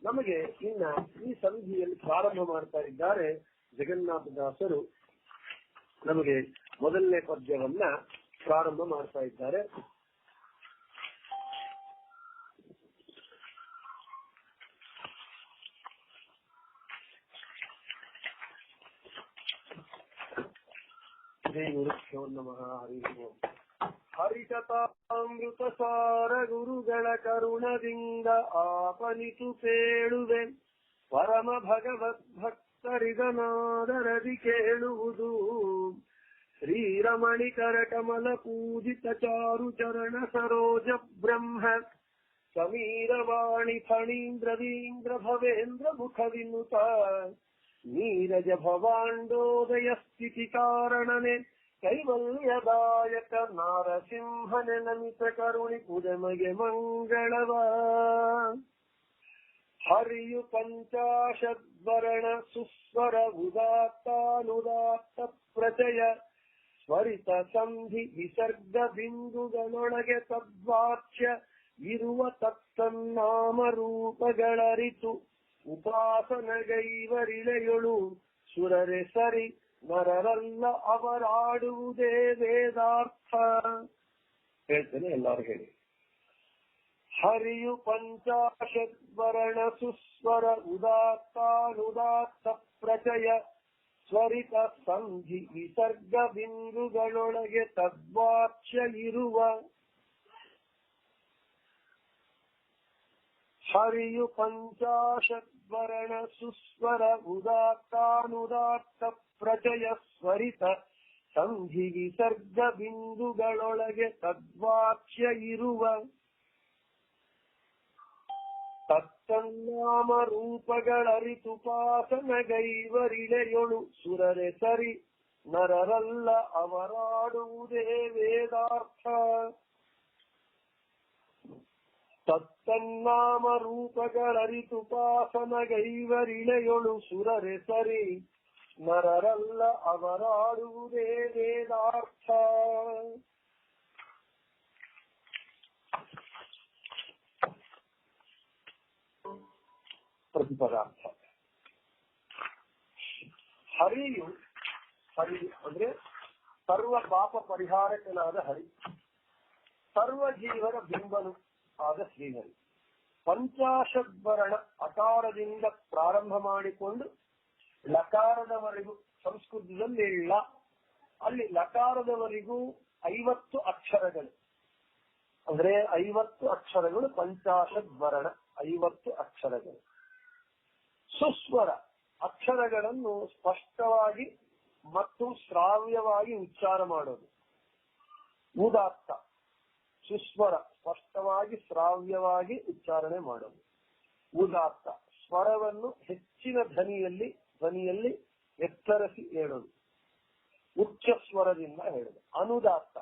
ನಮಗೆ ಇನ್ನ ಈ ಸಂಧಿಯಲ್ಲಿ ಪ್ರಾರಂಭ ಮಾಡ್ತಾ ಇದ್ದಾರೆ ಜಗನ್ನಾಥದಾಸರು. ನಮಗೆ ಮೊದಲನೇ ಪದ್ಯವನ್ನ ಪ್ರಾರಂಭ ಮಾಡ್ತಾ ಇದ್ದಾರೆ. ಶ್ರೀ ಗುರುಭ್ಯೋ ನಮಃ. ಹರಿ ಓಂ. ಹರಿಕಥಾಮೃತ ಸಾರ ಗುರುಗಳ ಕರುಣದಿಂದ ಆಪನಿತು ಕೇಳುವೆ, ಪರಮ ಭಗವದ್ ಭಕ್ತರಿದನಾದರದಿ ಕೇಳುವುದು. ಶ್ರೀರಮಣಿಕರ ಕಮಲ ಪೂಜಿತ ಚಾರು ಚರಣ ಸರೋಜ ಬ್ರಹ್ಮ ಸಮೀರವಾಣಿ ಫಣೀಂದ್ರವೀಂದ್ರ ಭವೇಂದ್ರ ಮುಖ ವಿನುತ ನೀರಜ ಭವಾಂಡೋದಯ ಸ್ಥಿತಿ ಕಾರಣನೆ ಕೈವಲ್ಯದಾಯಕ ನಾರಸಿಂಹನೆ ನಮಿತ ಕರುಣಿ ಪುರಮಗೆ ಮಂಗಳವ. ಹರಿಯು ಪಂಚಾಶದ್ವರಣ ಸುಸ್ವರ ಉದಾತ್ತಾನುದಾತ್ತ ಪ್ರಚಯ ಸ್ವರಿತ ಸಂಧಿ ವಿಸರ್ಗ ಬಿಂದುಗಳೊಳಗೆ ತದ್ವಾಚ್ಯ ಇರುವ ತತ್ತನ್ನಾಮ ರೂಪಗಳರಿತು ಉಪಾಸನಗೈವರಿಳೆಯೊಳು ಸುರರೆ ಸರಿ ನರರಲ್ಲ ಅವರಾಡುವುದೇ ವೇದಾರ್ಥ. ಹೇಳ್ತೇನೆ, ಎಲ್ಲರೂ ಹೇಳಿ. ಹರಿಯು ಪಂಚಾಶದ್ವರಣ ಸುಸ್ವರ ಉದಾತ್ತಾನುದಾತ್ತ ಪ್ರಚಯ ಸ್ವರಿತ ಸಂಧಿ ವಿಸರ್ಗ ಬಿಂದುಗಳೊಳಗೆ ತದ್ವಾಚ್ಯ ಇರುವ. ಹರಿಯು ಪಂಚಾಶದ್ವರಣ ಸುಸ್ವರ ಉದಾತ್ತಾನುದಾತ್ತ ಪ್ರಚಯ ಸ್ವರಿತ ಸಂಧಿ ವಿಸರ್ಗ ಬಿಂದುಗಳೊಳಗೆ ತದ್ವಾಚ್ಯ ಇರುವ. ತತ್ತನ್ನಾಮ ರೂಪಗಳರಿತುಪಾಸನಗೈವರಿಳೆಯೊಳು ಸುರರೆ ಸರಿ ನರರಲ್ಲ ಅವರಾಡುವುದೇ ವೇದಾರ್ಥ. ತತ್ತನ್ನಾಮ ರೂಪಗಳರಿತುಪಾಸನಗೈವರಿಳೆಯೊಳು ಸುರರೆ ಸರಿ ನರರಲ್ಲ ಅವರಾಡುವುದೇ ವೇದಾರ್ಥ. ಪ್ರತಿಪದಾರ್ಥ. ಹರಿಯು ಅಂದ್ರೆ ಸರ್ವ ಪಾಪ ಪರಿಹಾರಕನಾದ ಹರಿ, ಸರ್ವ ಜೀವರ ಬಿಂಬನು ಆದ ಶ್ರೀಹರಿ. ಪಂಚಾಶದ್ವರ್ಣ ಅಕಾರದಿಂದ ಪ್ರಾರಂಭ ಮಾಡಿಕೊಂಡು ಲಕಾರದವರೆಗೂ, ಸಂಸ್ಕೃತದಲ್ಲಿ ಅಲ್ಲಿ ಲಕಾರದವರೆಗೂ 50 ಅಕ್ಷರಗಳು, ಅಂದ್ರೆ 50 ಅಕ್ಷರಗಳು ಪಂಚಾಶದ್ವರ್ಣ, 50 ಅಕ್ಷರಗಳು. ಸುಸ್ವರ ಅಕ್ಷರಗಳನ್ನು ಸ್ಪಷ್ಟವಾಗಿ ಮತ್ತು ಶ್ರಾವ್ಯವಾಗಿ ಉಚ್ಚಾರ ಮಾಡೋದು. ಉದಾತ್ತ ಸುಸ್ವರ ಸ್ಪಷ್ಟವಾಗಿ ಶ್ರಾವ್ಯವಾಗಿ ಉಚ್ಚಾರಣೆ ಮಾಡೋದು. ಉದಾತ್ತ ಸ್ವರವನ್ನು ಹೆಚ್ಚಿನ ಧ್ವನಿಯಲ್ಲಿ ಎತ್ತರಿಸಿ ಹೇಳೋದು, ಉಚ್ಚ ಸ್ವರದಿಂದ ಹೇಳೋದು. ಅನುದಾತ್ತ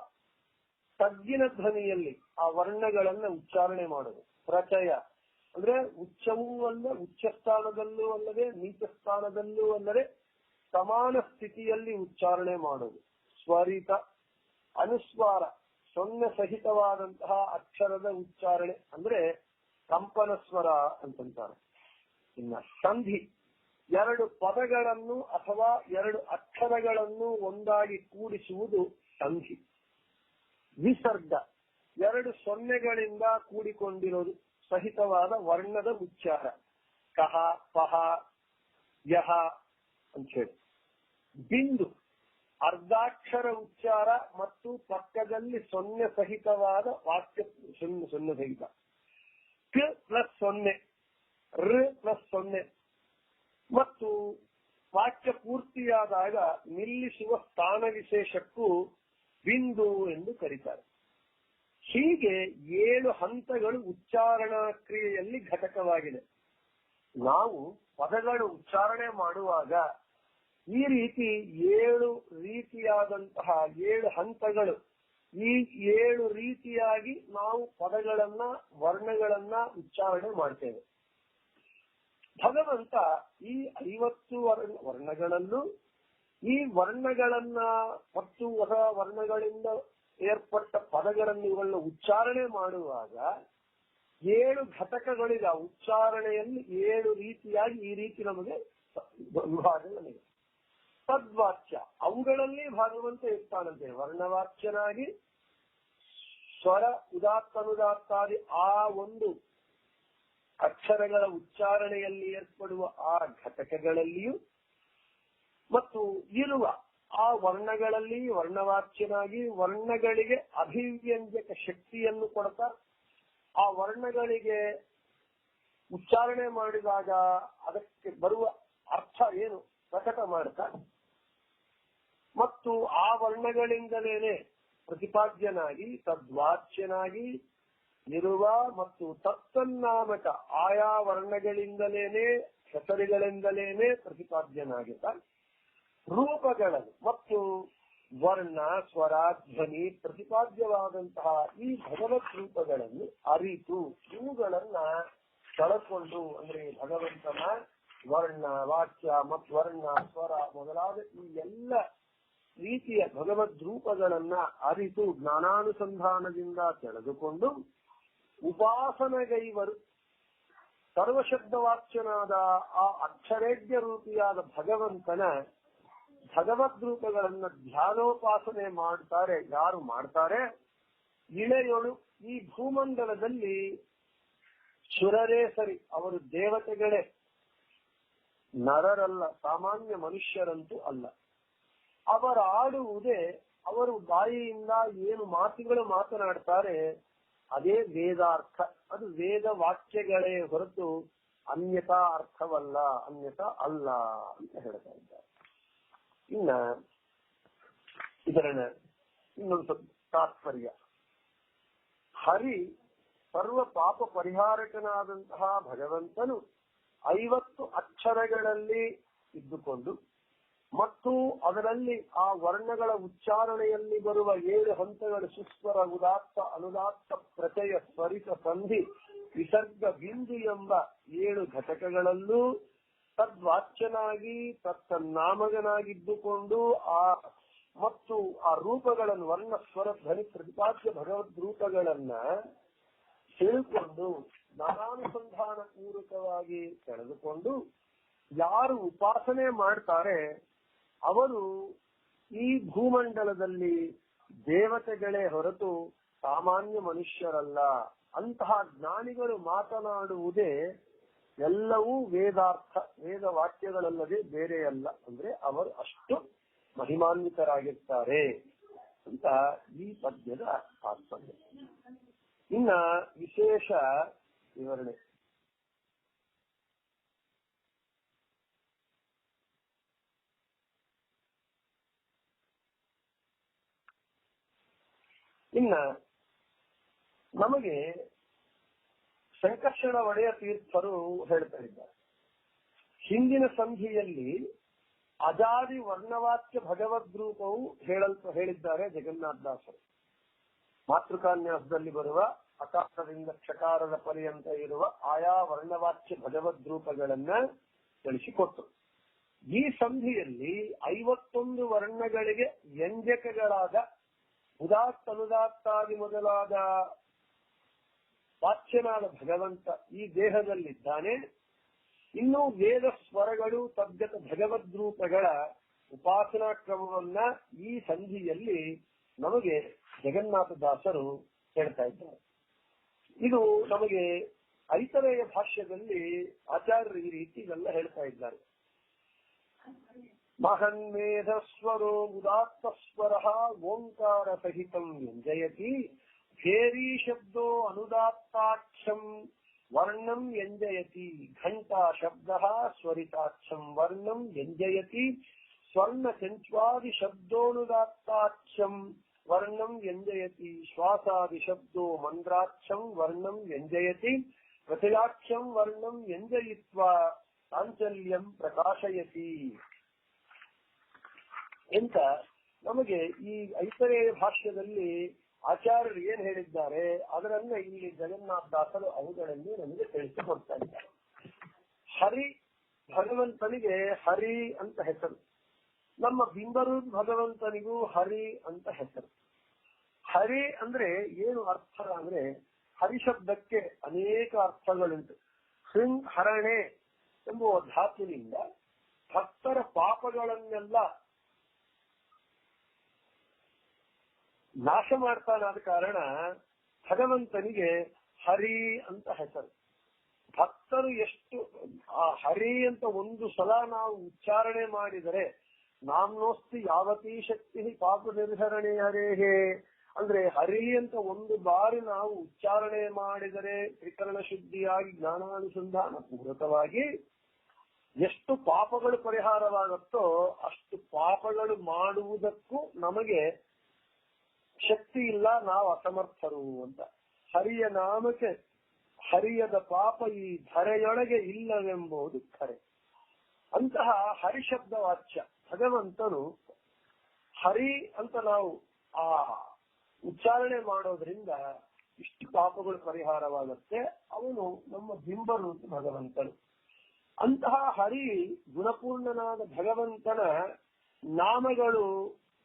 ತಗ್ಗಿನ ಧ್ವನಿಯಲ್ಲಿ ಆ ವರ್ಣಗಳನ್ನ ಉಚ್ಚಾರಣೆ ಮಾಡೋದು. ಪ್ರಚಯ ಅಂದ್ರೆ ಉಚ್ಚವೂ ಅಲ್ಲ, ಉಚ್ಚ ಸ್ಥಾನದಲ್ಲೂ ಅಲ್ಲದೆ ನೀಚ ಸ್ಥಾನದಲ್ಲೂ ಅಲ್ಲದೆ ಸಮಾನ ಸ್ಥಿತಿಯಲ್ಲಿ ಉಚ್ಚಾರಣೆ ಮಾಡೋದು. ಸ್ವರಿತ ಅನುಸ್ವಾರ ಸೊನ್ನೆ ಸಹಿತವಾದಂತಹ ಅಕ್ಷರದ ಉಚ್ಚಾರಣೆ ಅಂದ್ರೆ ಕಂಪನ ಸ್ವರ ಅಂತಂತಾರೆ. ಇನ್ನ ಸಂಧಿ, 2 ಪದಗಳನ್ನು ಅಥವಾ 2 ಅಕ್ಷರಗಳನ್ನು ಒಂದಾಗಿ ಕೂಡಿಸುವುದು ಸಂಧಿ. ವಿಸರ್ಗ 2 ಸೊನ್ನೆಗಳಿಂದ ಕೂಡಿಕೊಂಡಿರೋದು ಸಹಿತವಾದ ವರ್ಣದ ಉಚ್ಚಾರ. ಕಹ, ಪಹ, ಯಹ ಅಂತ ಹೇಳಿ. ಬಿಂದು ಅರ್ಧಾಕ್ಷರ ಉಚ್ಚಾರ ಮತ್ತು ಪಕ್ಕದಲ್ಲಿ ಸೊನ್ನೆ ಸಹಿತವಾದ ವಾಕ್ಯ, ಸೊನ್ನೆ ಸಹಿತ. ಕ್ ಪ್ಲಸ್ ಸೊನ್ನೆ, ರ್ ಪ್ಲಸ್ ಸೊನ್ನೆ ಮತ್ತು ವಾಕ್ಯ ಪೂರ್ತಿಯಾದಾಗ ನಿಲ್ಲಿಸುವ ಸ್ಥಾನ ವಿಶೇಷಕ್ಕೂ ಬಿಂದು ಎಂದು ಕರೀತಾರೆ. ಹೀಗೆ 7 ಹಂತಗಳು ಉಚ್ಚಾರಣಾ ಕ್ರಿಯೆಯಲ್ಲಿ ಘಟಕವಾಗಿದೆ. ನಾವು ಪದಗಳು ಉಚ್ಚಾರಣೆ ಮಾಡುವಾಗ ಈ ರೀತಿ 7 ರೀತಿಯಾದಂತಹ 7 ಹಂತಗಳು, ಈ 7 ರೀತಿಯಾಗಿ ನಾವು ಪದಗಳನ್ನ, ವರ್ಣಗಳನ್ನ ಉಚ್ಚಾರಣೆ ಮಾಡ್ತೇವೆ. ಭಗವಂತ ಈ 50 ವರ್ಣಗಳಲ್ಲೂ ಈ ವರ್ಣಗಳನ್ನ ಮತ್ತು ಹೊಸ ವರ್ಣಗಳಿಂದ ಏರ್ಪಟ್ಟ ಪದಗಳನ್ನು ಇವುಗಳನ್ನ ಉಚ್ಚಾರಣೆ ಮಾಡುವಾಗ 7 ಘಟಕಗಳಿವೆ. ಉಚ್ಚಾರಣೆಯಲ್ಲಿ 7 ರೀತಿಯಾಗಿ ಈ ರೀತಿ ನಮಗೆ ವಿಭಾಗಗಳಿವೆ. ತದ್ವಾಚ್ಯ ಅವುಗಳಲ್ಲಿ ಭಗವಂತ ಇರ್ತಾನಂತೆ. ವರ್ಣವಾಚ್ಯನಾಗಿ ಸ್ವರ ಉದಾತ್ತನುದಾತ್ತಾದಿ ಆ ಒಂದು ಅಕ್ಷರಗಳ ಉಚ್ಚಾರಣೆಯಲ್ಲಿ ಏರ್ಪಡುವ ಆ ಘಟಕಗಳಲ್ಲಿಯೂ ಮತ್ತು ಇರುವ ಆ ವರ್ಣಗಳಲ್ಲಿ ವರ್ಣವಾಚ್ಯನಾಗಿ ವರ್ಣಗಳಿಗೆ ಅಭಿವ್ಯಂಜಕ ಶಕ್ತಿಯನ್ನು ಕೊಡ್ತಾ ಆ ವರ್ಣಗಳಿಗೆ ಉಚ್ಚಾರಣೆ ಮಾಡಿದಾಗ ಅದಕ್ಕೆ ಬರುವ ಅರ್ಥ ಏನು ಪ್ರಕಟ ಮಾಡ್ತಾ ಮತ್ತು ಆ ವರ್ಣಗಳಿಂದಲೇನೆ ಪ್ರತಿಪಾದ್ಯನಾಗಿ ತದ್ವಾಚ್ಯನಾಗಿ ಇರುವ ಮತ್ತು ತತ್ತನ್ನಾಮಕ ಆಯಾ ವರ್ಣಗಳಿಂದಲೇನೆ ಹೆಸರುಗಳಿಂದಲೇನೆ ಪ್ರತಿಪಾದ್ಯನಾಗಿದ್ದ ರೂಪಗಳನ್ನು ಮತ್ತು ವರ್ಣ ಸ್ವರ ಧ್ವನಿ ಪ್ರತಿಪಾದ್ಯವಾದಂತಹ ಈ ಭಗವತ್ ರೂಪಗಳನ್ನು ಅರಿತು ಇವುಗಳನ್ನ ಕಳಕೊಂಡು, ಅಂದ್ರೆ ಭಗವಂತನ ವರ್ಣ ವಾಕ್ಯ ಮತ್ತು ವರ್ಣ ಸ್ವರ ಮೊದಲಾದ ಈ ಎಲ್ಲ ರೀತಿಯ ಭಗವದ್ ರೂಪಗಳನ್ನ ಅರಿತು ಜ್ಞಾನಾನುಸಂಧಾನದಿಂದ ತಿಳಿದುಕೊಂಡು ಉಪಾಸನೆಗೈವರು ಸರ್ವಶಬ್ದವಾಚ್ಯನಾದ ಆ ಅಕ್ಷರೇಜ್ಯ ರೂಪಿಯಾದ ಭಗವಂತನ ಭಗವದ್ ರೂಪಗಳನ್ನ ಧ್ಯಾನೋಪಾಸನೆ ಮಾಡ್ತಾರೆ. ಯಾರು ಮಾಡ್ತಾರೆ, ಇಳೆಯೊಳು ಈ ಭೂಮಂಡಲದಲ್ಲಿ ಸುರರೇ ಸರಿ, ಅವರು ದೇವತೆಗಳೇ, ನರರಲ್ಲ, ಸಾಮಾನ್ಯ ಮನುಷ್ಯರಂತೂ ಅಲ್ಲ. ಅವರ ಆಡುವುದೇ, ಅವರು ಬಾಯಿಯಿಂದ ಏನು ಮಾತುಗಳು ಮಾತನಾಡ್ತಾರೆ ಅದೇ ವೇದಾರ್ಥ. ಅದು ವೇದ ವಾಕ್ಯಗಳೇ ಹೊರತು ಅನ್ಯತಾ ಅರ್ಥವಲ್ಲ, ಅನ್ಯತಾ ಅಲ್ಲ ಅಂತ ಹೇಳ್ತಾ ಇದ್ದಾರೆ. ಇನ್ನ ಇದರ ಇನ್ನೊಂದು ತಾತ್ಪರ್ಯ, ಹರಿ ಸರ್ವ ಪಾಪ ಪರಿಹಾರಕನಾದಂತಹ ಭಗವಂತನು 50 ಅಕ್ಷರಗಳಲ್ಲಿ ಇದ್ದುಕೊಂಡು ಮತ್ತು ಅದರಲ್ಲಿ ಆ ವರ್ಣಗಳ ಉಚ್ಚಾರಣೆಯಲ್ಲಿ ಬರುವ 7 ಹಂತಗಳ ಸುಸ್ವರ ಉದಾತ್ತ ಅನುದಾತ್ತ ಪ್ರಚಯ ಸ್ವರಿತ ಸಂಧಿ ವಿಸರ್ಗ ಬಿಂದು ಎಂಬ 7 ಘಟಕಗಳಲ್ಲೂ ತದ್ವಾಚ್ಯನಾಗಿ ತತ್ತನ್ನಾಮಗನಾಗಿದ್ದುಕೊಂಡು ಮತ್ತು ಆ ರೂಪಗಳನ್ನು ವರ್ಣ ಸ್ವರ ಧ್ವನಿ ಪ್ರತಿಪಾದ್ಯ ಭಗವದ್ ರೂಪಗಳನ್ನ ತಿಳ್ಕೊಂಡು ಜ್ಞಾನಾನುಸಂಧಾನ ಪೂರ್ವಕವಾಗಿ ತಿಳಿದುಕೊಂಡು ಯಾರು ಉಪಾಸನೆ ಮಾಡ್ತಾರೆ ಅವರು ಈ ಭೂಮಂಡಲದಲ್ಲಿ ದೇವತೆಗಳೇ ಹೊರತು ಸಾಮಾನ್ಯ ಮನುಷ್ಯರಲ್ಲ. ಅಂತಹ ಜ್ಞಾನಿಗಳು ಮಾತನಾಡುವುದೇ ಎಲ್ಲವೂ ವೇದಾರ್ಥ, ವೇದ ವಾಕ್ಯಗಳಲ್ಲದೆ ಬೇರೆಯಲ್ಲ. ಅಂದ್ರೆ ಅವರು ಅಷ್ಟು ಮಹಿಮಾನ್ವಿತರಾಗಿರ್ತಾರೆ ಅಂತ ಈ ಪದ್ಯದ ತಾತ್ಪರ್ಯ. ಇನ್ನ ವಿಶೇಷ ವಿವರಣೆ. ಇನ್ನ ನಮಗೆ ಸಂಕರ್ಷಣ ಒಡೆಯ ತೀರ್ಥರು ಹೇಳ್ತಾ ಇದ್ದಾರೆ, ಹಿಂದಿನ ಸಂಧಿಯಲ್ಲಿ ಅಜಾದಿ ವರ್ಣವಾಕ್ಯ ಭಗವದ್ರೂಪವು ಹೇಳಿದ್ದಾರೆ ಜಗನ್ನಾಥದಾಸರು. ಮಾತೃಕಾನ್ಯಾಸದಲ್ಲಿ ಬರುವ ಅಕಾರದಿಂದ ಕ್ಷಕಾರದ ಪರ್ಯಂತ ಇರುವ ಆಯಾ ವರ್ಣವಾಕ್ಯ ಭಗವದ್ರೂಪಗಳನ್ನ ತಿಳಿಸಿಕೊಟ್ಟರು. ಈ ಸಂಧಿಯಲ್ಲಿ 51 ವರ್ಣಗಳಿಗೆ ವ್ಯಂಜಕಗಳಾದ ಉದಾತ್ತ ಅನುದಾತ್ತಾದಿ ಮೊದಲಾದ ವಾಚ್ಯನಾದ ಭಗವಂತ ಈ ದೇಹದಲ್ಲಿದ್ದಾನೆ. ಇನ್ನು ವೇದ ಸ್ವರಗಳು ತದ್ಗತ ಭಗವದ್ರೂಪಗಳ ಉಪಾಸನಾ ಕ್ರಮವನ್ನ ಈ ಸಂಧಿಯಲ್ಲಿ ನಮಗೆ ಜಗನ್ನಾಥದಾಸರು ಹೇಳ್ತಾ ಇದ್ದಾರೆ. ಇದು ನಮಗೆ ಐತರೇಯ ಭಾಷ್ಯದಲ್ಲಿ ಆಚಾರ್ಯರು ಈ ರೀತಿ ಇವೆಲ್ಲ ಹೇಳ್ತಾ ಇದ್ದಾರೆ. ಮಹನ್ಮೇಧ ಸ್ವರೋ ಉದಾತ್ತ ಸ್ವರ ಓಂಕಾರ ಸಹಿತಂ ವ್ಯಂಜಯತಿ ಭೇರಿ ಶಬ್ದೋ ಅನುದಾತ್ತಾಕ್ಷಂ ವರ್ಣಂ ವ್ಯಂಜಯತಿ ಘಂಟಾ ಶಬ್ದ ಸ್ವರಿತಾಕ್ಷಂ ವರ್ಣಂ ವ್ಯಂಜಯತಿ ಸ್ವರ್ಣ ಚಂಚ್ವಾದಿ ಶಬ್ದೋನುದಾತ್ತಾಕ್ಷಂ ವರ್ಣಂ ವ್ಯಂಜಯತಿ ಶ್ವಾಸಾದಿ ಶಬ್ದೋ ಮಂದ್ರಾಕ್ಷಂ ವರ್ಣಂ ವ್ಯಂಜಯತಿ ಪ್ರತಿಲಾಕ್ಷಂ ವರ್ಣಂ ವ್ಯಂಜಯಿತ್ವಾ ಚಾಂಚಲ್ಯಂ ಪ್ರಕಾಶಯತಿ ಅಂತ ನಮಗೆ ಈ ಐತರೇಯ ಭಾಷ್ಯದಲ್ಲಿ ಆಚಾರ್ಯರು ಏನ್ ಹೇಳಿದ್ದಾರೆ ಅದರನ್ನ ಇಲ್ಲಿ ಜಗನ್ನಾಥದಾಸರು ಅವುಗಳಲ್ಲಿ ನಮಗೆ ತಿಳಿಸಿಕೊಡ್ತಾ ಇದ್ದಾರೆ. ಹರಿ, ಭಗವಂತನಿಗೆ ಹರಿ ಅಂತ ಹೆಸರು. ನಮ್ಮ ಬಿಂಬರೂಪ ಭಗವಂತನಿಗೂ ಹರಿ ಅಂತ ಹೆಸರು. ಹರಿ ಅಂದ್ರೆ ಏನು ಅರ್ಥ ಅಂದ್ರೆ, ಹರಿ ಶಬ್ದಕ್ಕೆ ಅನೇಕ ಅರ್ಥಗಳುಂಟು. ಹೃಂಗ್ ಹರಣೆ ಎಂಬುವ ಧಾತುವಿನಿಂದ ಭಕ್ತರ ಪಾಪಗಳನ್ನೆಲ್ಲ ನಾಶ ಮಾಡ್ತಾನಾದ ಕಾರಣ ಭಗವಂತನಿಗೆ ಹರಿ ಅಂತ ಹೆಸರು. ಭಕ್ತರು ಎಷ್ಟು ಆ ಹರಿ ಅಂತ ಒಂದು ಸಲ ನಾವು ಉಚ್ಚಾರಣೆ ಮಾಡಿದರೆ, ನಾಮ್ನೋಸ್ತಿ ಯಾವತೀ ಶಕ್ತಿ ಪಾಪ ನಿರ್ಹರಣೆ ಹರೇಹೇ ಅಂದ್ರೆ ಹರಿ ಅಂತ ಒಂದು ಬಾರಿ ನಾವು ಉಚ್ಚಾರಣೆ ಮಾಡಿದರೆ ತ್ರಿಕರಣ ಶುದ್ಧಿಯಾಗಿ ಜ್ಞಾನಾನುಸಂಧಾನ ಪೂರಕವಾಗಿ ಎಷ್ಟು ಪಾಪಗಳು ಪರಿಹಾರವಾಗುತ್ತೋ ಅಷ್ಟು ಪಾಪಗಳು ಮಾಡುವುದಕ್ಕೂ ನಮಗೆ ಶಕ್ತಿ ಇಲ್ಲ, ನಾವು ಅಸಮರ್ಥರು ಅಂತ. ಹರಿಯ ನಾಮಕ್ಕೆ ಹರಿಯದ ಪಾಪ ಈ ಧರೆಯೊಳಗೆ ಇಲ್ಲವೆಂಬುದು ಖರೆ. ಅಂತಹ ಹರಿಶಬ್ದ ವಾಚ್ಯ ಭಗವಂತನು ಹರಿ ಅಂತ ನಾವು ಆ ಉಚ್ಚಾರಣೆ ಮಾಡೋದ್ರಿಂದ ಇಷ್ಟು ಪಾಪಗಳು ಪರಿಹಾರವಾಗುತ್ತೆ. ಅವನು ನಮ್ಮ ಬಿಂಬರೂಪ ಭಗವಂತನು. ಅಂತಹ ಹರಿ ಗುಣಪೂರ್ಣನಾದ ಭಗವಂತನ ನಾಮಗಳು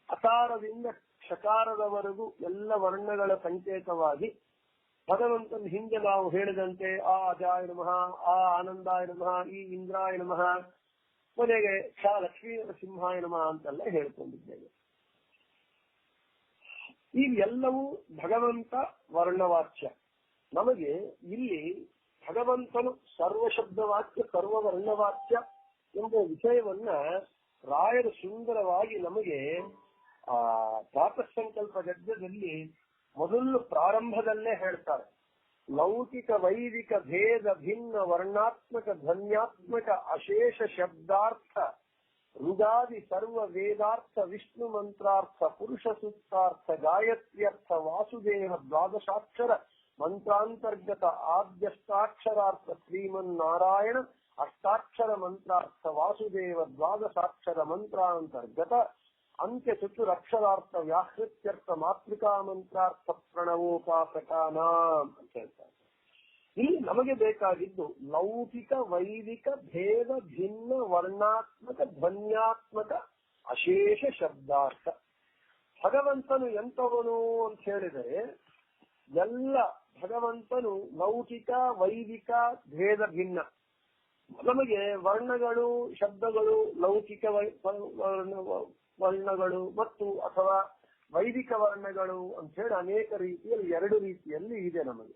ಅಕಾರದಿಂದ ಷಕಾರದವರೆಗೂ ಎಲ್ಲ ವರ್ಣಗಳ ಸಂಕೇತವಾಗಿ ಭಗವಂತನ ಹಿಂದೆ ನಾವು ಹೇಳಿದಂತೆ ಆ ಅಜಾಯ ನಮಃ, ಆ ಆನಂದಾಯ ನಮಃ, ಈ ಇಂದ್ರಾಯ ನಮಃ, ಕೊನೆಗೆ ಕ್ಷ ಲಕ್ಷ್ಮೀ ನರಸಿಂಹಾಯ ನಮಃ ಅಂತೆಲ್ಲ ಹೇಳ್ಕೊಂಡಿದ್ದೇವೆ. ಇವೆಲ್ಲವೂ ಭಗವಂತ ವರ್ಣವಾಚ್ಯ. ನಮಗೆ ಇಲ್ಲಿ ಭಗವಂತನು ಸರ್ವಶಬ್ದವಾಚ್ಯ ಸರ್ವವರ್ಣವಾಚ್ಯ ಎಂಬ ವಿಷಯವನ್ನ ರಾಯರು ಸುಂದರವಾಗಿ ನಮಗೆ ಪ್ರಾತಃಸಂಕಲ್ಪ ಗದ್ಯದಲ್ಲಿ ಮೊದಲು ಪ್ರಾರಂಭದಲ್ಲೇ ಹೇಳ್ತಾರೆ. ಲೌಕಿಕ ವೈದಿಕ ಭೇದ ಭಿನ್ನ ವರ್ಣಾತ್ಮಕ ಧ್ವನ್ಯಾತ್ಮಕ ಅಶೇಷ ಶಬ್ದಾರ್ಥ ಋಗಾದಿ ಸರ್ವ ವೇದಾರ್ಥ ವಿಷ್ಣು ಮಂತ್ರಾರ್ಥ ಪುರುಷ ಸೂಕ್ತಾರ್ಥ ಗಾಯತ್ರ್ಯರ್ಥ ವಾಸುದೇವ ದ್ವಾದಶಾಕ್ಷರ ಮಂತ್ರಾಂತರ್ಗತ ಆದ್ಯಷ್ಟಾಕ್ಷರಾರ್ಥ ಶ್ರೀಮನ್ನಾರಾಯಣ ಅಷ್ಟಾಕ್ಷರ ಮಂತ್ರಾರ್ಥ ವಾಸುದೇವ ದ್ವಾದಶಾಕ್ಷರ ಮಂತ್ರಾಂತರ್ಗತ ಅಂತ್ಯ ಚತುರಕ್ಷರಾರ್ಥ ವ್ಯಾಹೃತ್ಯರ್ಥ ಮಾತೃಕಾ ಮಂತ್ರಾರ್ಥ ಪ್ರಣವೋಪಾಸಕಾನಾಂ ಅಂತ ಹೇಳ್ತಾರೆ. ಇಲ್ಲಿ ನಮಗೆ ಬೇಕಾಗಿದ್ದು ಲೌಕಿಕ ವೈದಿಕ ಭೇದ ಭಿನ್ನ ವರ್ಣಾತ್ಮಕ ಧ್ವನ್ಯಾತ್ಮಕ ಅಶೇಷ ಶಬ್ದಾರ್ಥ. ಭಗವಂತನು ಎಂತವನು ಅಂತ ಹೇಳಿದರೆ ಎಲ್ಲ ಭಗವಂತನು ಲೌಕಿಕ ವೈದಿಕ ಭೇದ ಭಿನ್ನ. ನಮಗೆ ವರ್ಣಗಳು ಶಬ್ದಗಳು ಲೌಕಿಕ ವರ್ಣಗಳು ಮತ್ತು ಅಥವಾ ವೈದಿಕ ವರ್ಣಗಳು ಅಂತ ಹೇಳಿ ಅನೇಕ ರೀತಿಯಲ್ಲಿ 2 ರೀತಿಯಲ್ಲಿ ಇದೆ ನಮಗೆ.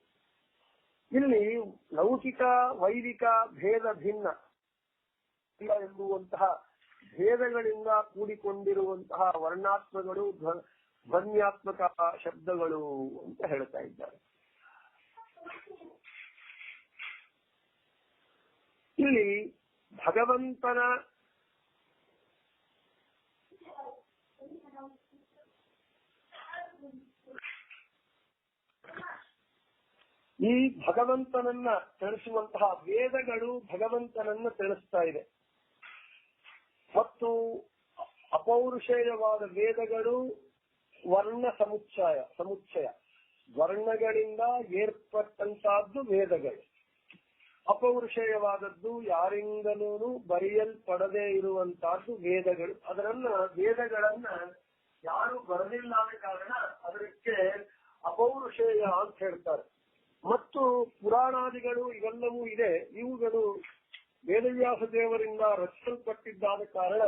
ಇಲ್ಲಿ ಲೌಕಿಕ ವೈದಿಕ ಭೇದ ಭಿನ್ನ ಎಂಬುವಂತಹ ಭೇದಗಳಿಂದ ಕೂಡಿಕೊಂಡಿರುವಂತಹ ವರ್ಣಾತ್ಮಗಳು ಧ್ವನ್ಯಾತ್ಮಕ ಶಬ್ದಗಳು ಅಂತ ಹೇಳ್ತಾ ಇದ್ದಾರೆ. ಇಲ್ಲಿ ಭಗವಂತನ ಈ ಭಗವಂತನನ್ನ ತಿಳಿಸುವಂತಹ ವೇದಗಳು ಭಗವಂತನನ್ನ ತಿಳಿಸ್ತಾ ಇದೆ ಮತ್ತು ಅಪೌರುಷೇಯವಾದ ವೇದಗಳು ವರ್ಣ ಸಮುಚ್ಚಯ ವರ್ಣಗಳಿಂದ ಏರ್ಪಟ್ಟಂತಹದ್ದು ವೇದಗಳು. ಅಪೌರುಷೇಯವಾದದ್ದು ಯಾರಿಂದಲೂ ಬರೆಯಲ್ಪಡದೇ ಇರುವಂತಹದ್ದು ವೇದಗಳು. ವೇದಗಳನ್ನ ಯಾರು ಬರೆದಿಲ್ಲ ಆದ ಕಾರಣ ಅದಕ್ಕೆ ಅಪೌರುಷೇಯ ಅಂತ ಹೇಳ್ತಾರೆ. ಮತ್ತು ಪುರಾಣಾದಿಗಳು ಇವೆಲ್ಲವೂ ಇದೆ. ಇವುಗಳು ವೇದವ್ಯಾಸ ದೇವರಿಂದ ರಚಿಸಲ್ಪಟ್ಟಿದ್ದಾದ ಕಾರಣ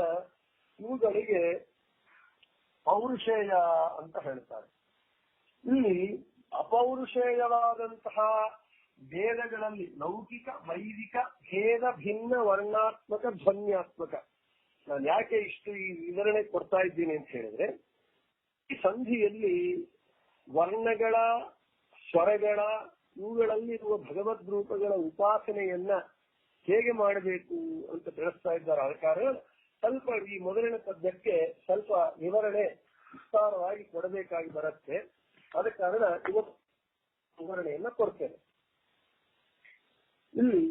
ಇವುಗಳಿಗೆ ಪೌರುಷೇಯ ಅಂತ ಹೇಳ್ತಾರೆ. ಇಲ್ಲಿ ಅಪೌರುಷೇಯವಾದಂತಹ ವೇದಗಳಲ್ಲಿ ಲೌಕಿಕ ವೈದಿಕ ಭೇದ ಭಿನ್ನ ವರ್ಣಾತ್ಮಕ ಧ್ವನ್ಯಾತ್ಮಕ. ನಾನು ಯಾಕೆ ಇಷ್ಟು ಈ ವಿವರಣೆ ಕೊಡ್ತಾ ಇದ್ದೀನಿ ಅಂತ ಹೇಳಿದ್ರೆ, ಈ ಸಂಧಿಯಲ್ಲಿ ವರ್ಣಗಳ ಸ್ವರಗಳ ಇವುಗಳಲ್ಲಿರುವ ಭಗವದ್ ರೂಪಗಳ ಉಪಾಸನೆಯನ್ನ ಹೇಗೆ ಮಾಡಬೇಕು ಅಂತ ತಿಳಿಸ್ತಾ ಇದ್ದಾರೆ. ಆದ ಕಾರಣ ಸ್ವಲ್ಪ ಈ ಮೊದಲಿನ ಪದ್ಯಕ್ಕೆ ಸ್ವಲ್ಪ ವಿವರಣೆ ವಿಸ್ತಾರವಾಗಿ ಕೊಡಬೇಕಾಗಿ ಬರುತ್ತೆ. ಆದ ಕಾರಣ ಇವತ್ತು ವಿವರಣೆಯನ್ನ ಕೊಡ್ತೇನೆ. ಇಲ್ಲಿ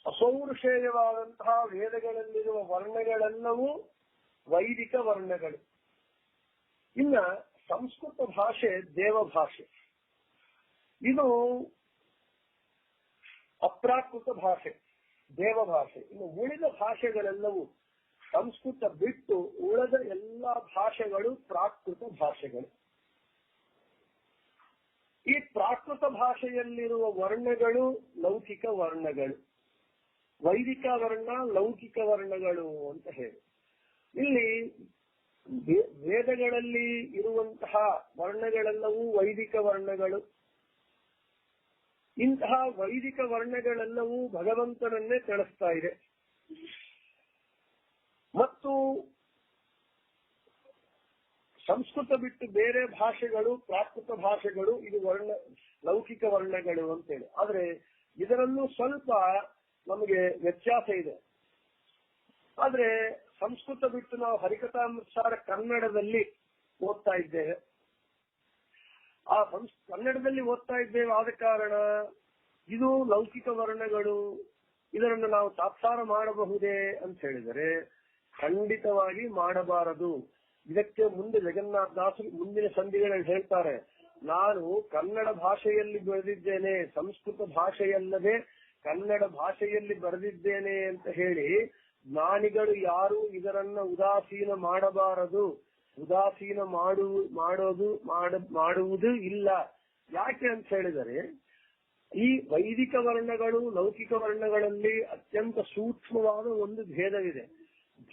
ಅಪೌರುಷೇಯವಾದಂತಹ ವೇದಗಳಲ್ಲಿರುವ ವರ್ಣಗಳೆಲ್ಲವೂ ವೈದಿಕ ವರ್ಣಗಳು. ಇನ್ನ ಸಂಸ್ಕೃತ ಭಾಷೆ ದೇವಭಾಷೆ, ಇದು ಅಪ್ರಾಕೃತ ಭಾಷೆ ದೇವಭಾಷೆ. ಇನ್ನು ಉಳಿದ ಭಾಷೆಗಳೆಲ್ಲವೂ ಸಂಸ್ಕೃತ ಬಿಟ್ಟು ಉಳಿದ ಎಲ್ಲಾ ಭಾಷೆಗಳು ಪ್ರಾಕೃತ ಭಾಷೆಗಳು. ಈ ಪ್ರಾಕೃತ ಭಾಷೆಯಲ್ಲಿರುವ ವರ್ಣಗಳು ಲೌಕಿಕ ವರ್ಣಗಳು, ವೈದಿಕ ವರ್ಣ ಲೌಕಿಕ ವರ್ಣಗಳು ಅಂತ ಹೇಳಿ. ಇಲ್ಲಿ ವೇದಗಳಲ್ಲಿ ಇರುವಂತಹ ವರ್ಣಗಳೆಲ್ಲವೂ ವೈದಿಕ ವರ್ಣಗಳು. ಇಂತಹ ವೈದಿಕ ವರ್ಣಗಳೆಲ್ಲವೂ ಭಗವಂತನನ್ನೇ ತಿಳಿಸ್ತಾ ಇದೆ. ಮತ್ತು ಸಂಸ್ಕೃತ ಬಿಟ್ಟು ಬೇರೆ ಭಾಷೆಗಳು ಪ್ರಾಕೃತ ಭಾಷೆಗಳು ಇದು ಲೌಕಿಕ ವರ್ಣಗಳು ಅಂತೇಳಿ. ಆದ್ರೆ ಇದರಲ್ಲೂ ಸ್ವಲ್ಪ ನಮಗೆ ವ್ಯತ್ಯಾಸ ಇದೆ. ಆದ್ರೆ ಸಂಸ್ಕೃತ ಬಿಟ್ಟು ನಾವು ಹರಿಕಥಾಮೃತಸಾರ ಕನ್ನಡದಲ್ಲಿ ಓದ್ತಾ ಇದ್ದೇವೆ. ಕನ್ನಡದಲ್ಲಿ ಓದ್ತಾ ಇದ್ದೇವೆ. ಆದ ಕಾರಣ ಇದು ಲೌಕಿಕ ವರ್ಣಗಳು, ಇದನ್ನು ನಾವು ತಾತ್ಸಾರ ಮಾಡಬಹುದೇ ಅಂತ ಹೇಳಿದರೆ ಖಂಡಿತವಾಗಿ ಮಾಡಬಾರದು. ಇದಕ್ಕೆ ಮುಂದೆ ಜಗನ್ನಾಥ ದಾಸರು ಮುಂದಿನ ಸಂಧಿಗಳಲ್ಲಿ ಹೇಳ್ತಾರೆ, ನಾನು ಕನ್ನಡ ಭಾಷೆಯಲ್ಲಿ ಬರೆದಿದ್ದೇನೆ, ಸಂಸ್ಕೃತ ಭಾಷೆಯಲ್ಲದೆ ಕನ್ನಡ ಭಾಷೆಯಲ್ಲಿ ಬರೆದಿದ್ದೇನೆ ಅಂತ ಹೇಳಿ ಜ್ಞಾನಿಗಳು ಯಾರು ಇದರನ್ನ ಉದಾಸೀನ ಮಾಡಬಾರದು. ಉದಾಸೀನ ಮಾಡುವುದು ಇಲ್ಲ. ಯಾಕೆ ಅಂತ ಹೇಳಿದರೆ ಈ ವೈದಿಕ ವರ್ಣಗಳು ಲೌಕಿಕ ವರ್ಣಗಳಲ್ಲಿ ಅತ್ಯಂತ ಸೂಕ್ಷ್ಮವಾದ ಒಂದು ಭೇದವಿದೆ.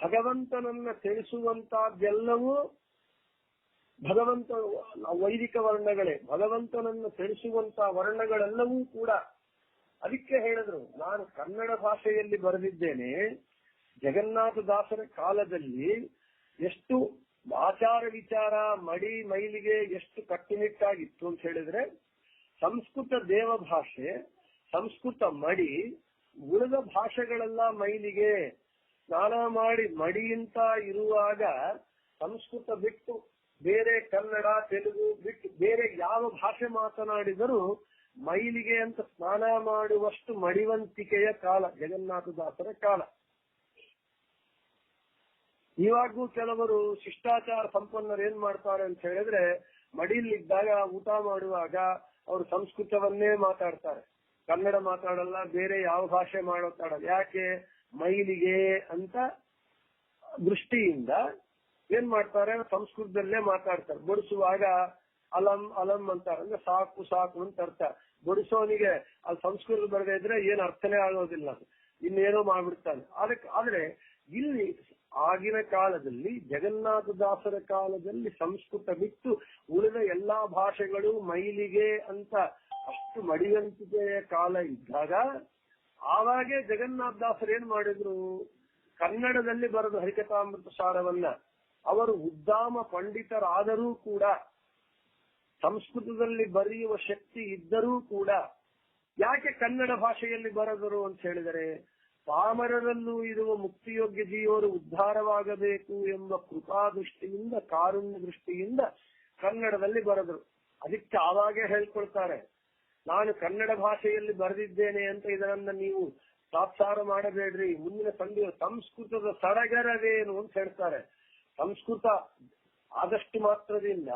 ಭಗವಂತನನ್ನ ತಿಳಿಸುವಂತಹದ್ದೆಲ್ಲವೂ ವೈದಿಕ ವರ್ಣಗಳೇ. ಭಗವಂತನನ್ನು ತಿಳಿಸುವಂತಹ ವರ್ಣಗಳೆಲ್ಲವೂ ಕೂಡ. ಅದಕ್ಕೆ ಹೇಳಿದ್ರು, ನಾನು ಕನ್ನಡ ಭಾಷೆಯಲ್ಲಿ ಬರೆದಿದ್ದೇನೆ. ಜಗನ್ನಾಥ ದಾಸರ ಕಾಲದಲ್ಲಿ ಎಷ್ಟು ಆಚಾರ ವಿಚಾರ ಮಡಿ ಮೈಲಿಗೆ ಎಷ್ಟು ಕಟ್ಟುನಿಟ್ಟಾಗಿತ್ತು ಅಂತ ಹೇಳಿದ್ರೆ, ಸಂಸ್ಕೃತ ದೇವಭಾಷೆ, ಸಂಸ್ಕೃತ ಮಡಿ, ಉಳಿದ ಭಾಷೆಗಳೆಲ್ಲ ಮೈಲಿಗೆ. ಸ್ನಾನ ಮಾಡಿ ಮಡಿಯಿಂದ ಇರುವಾಗ ಸಂಸ್ಕೃತ ಬಿಟ್ಟು ಬೇರೆ ಕನ್ನಡ ತೆಲುಗು ಬಿಟ್ಟು ಬೇರೆ ಯಾವ ಭಾಷೆ ಮಾತನಾಡಿದರೂ ಮೈಲಿಗೆ ಅಂತ ಸ್ನಾನ ಮಾಡುವಷ್ಟು ಮಡಿವಂತಿಕೆಯ ಕಾಲ ಜಗನ್ನಾಥದಾಸರ ಕಾಲ. ಇವಾಗೂ ಕೆಲವರು ಶಿಷ್ಟಾಚಾರ ಸಂಪನ್ನರು ಏನ್ ಮಾಡ್ತಾರೆ ಅಂತ ಹೇಳಿದ್ರೆ, ಮಡಿಲಿದ್ದಾಗ ಊಟ ಮಾಡುವಾಗ ಅವರು ಸಂಸ್ಕೃತವನ್ನೇ ಮಾತಾಡ್ತಾರೆ, ಕನ್ನಡ ಮಾತಾಡಲ್ಲ, ಬೇರೆ ಯಾವ ಭಾಷೆ ಮಾತಾಡಲ್ಲ. ಯಾಕೆ? ಮೈಲಿಗೆ ಅಂತ ದೃಷ್ಟಿಯಿಂದ ಏನ್ ಮಾಡ್ತಾರೆ, ಸಂಸ್ಕೃತದಲ್ಲೇ ಮಾತಾಡ್ತಾರೆ. ಬಡಿಸುವಾಗ ಅಲಂ ಅಲಂ ಅಂತಾರೆ, ಅಂದ್ರೆ ಸಾಕು ಸಾಕು ಅಂತ ಅರ್ಥ. ಬಡಿಸೋನಿಗೆ ಅಲ್ಲಿ ಸಂಸ್ಕೃತ ಬರದೇ ಇದ್ರೆ ಏನ್ ಅರ್ಥನೇ ಆಗೋದಿಲ್ಲ, ಅದು ಇನ್ನೇನೋ ಮಾಡ್ಬಿಡ್ತಾನೆ. ಆದ್ರೆ ಇಲ್ಲಿ ಆಗಿನ ಕಾಲದಲ್ಲಿ ಜಗನ್ನಾಥದಾಸರ ಕಾಲದಲ್ಲಿ ಸಂಸ್ಕೃತ ಬಿಟ್ಟು ಉಳಿದ ಎಲ್ಲಾ ಭಾಷೆಗಳು ಮೈಲಿಗೆ ಅಂತ ಅಷ್ಟು ಮಡಿವಂತಿಕೆಯ ಕಾಲ ಇದ್ದಾಗ ಆವಾಗೇ ಜಗನ್ನಾಥದಾಸರು ಏನ್ ಮಾಡಿದ್ರು, ಕನ್ನಡದಲ್ಲಿ ಬರೆದ ಹರಿಕಥಾಮೃತ ಸಾರವನ್ನ ಅವರು ಉದ್ದಾಮ ಪಂಡಿತರಾದರೂ ಕೂಡ, ಸಂಸ್ಕೃತದಲ್ಲಿ ಬರೆಯುವ ಶಕ್ತಿ ಇದ್ದರೂ ಕೂಡ ಯಾಕೆ ಕನ್ನಡ ಭಾಷೆಯಲ್ಲಿ ಬರೆದರು ಅಂತ ಹೇಳಿದರೆ, ಪಾಮರರಲ್ಲೂ ಇರುವ ಮುಕ್ತಿಯೋಗ್ಯ ಜೀವರು ಉದ್ಧಾರವಾಗಬೇಕು ಎಂಬ ಕೃಪಾದೃಷ್ಟಿಯಿಂದ, ಕಾರುಣ್ಯ ದೃಷ್ಟಿಯಿಂದ ಕನ್ನಡದಲ್ಲಿ ಬರೆದರು. ಅದಕ್ಕೆ ಆವಾಗೇ ಹೇಳ್ಕೊಳ್ತಾರೆ, ನಾನು ಕನ್ನಡ ಭಾಷೆಯಲ್ಲಿ ಬರೆದಿದ್ದೇನೆ ಅಂತ ಇದರನ್ನ ನೀವು ತಾತ್ಸಾರ ಮಾಡಬೇಡ್ರಿ, ಮುಂದಿನ ಸಂಸ್ಕೃತದ ಸಡಗರವೇನು ಅಂತ ಹೇಳ್ತಾರೆ. ಸಂಸ್ಕೃತ ಆದಷ್ಟು ಮಾತ್ರದಿಂದ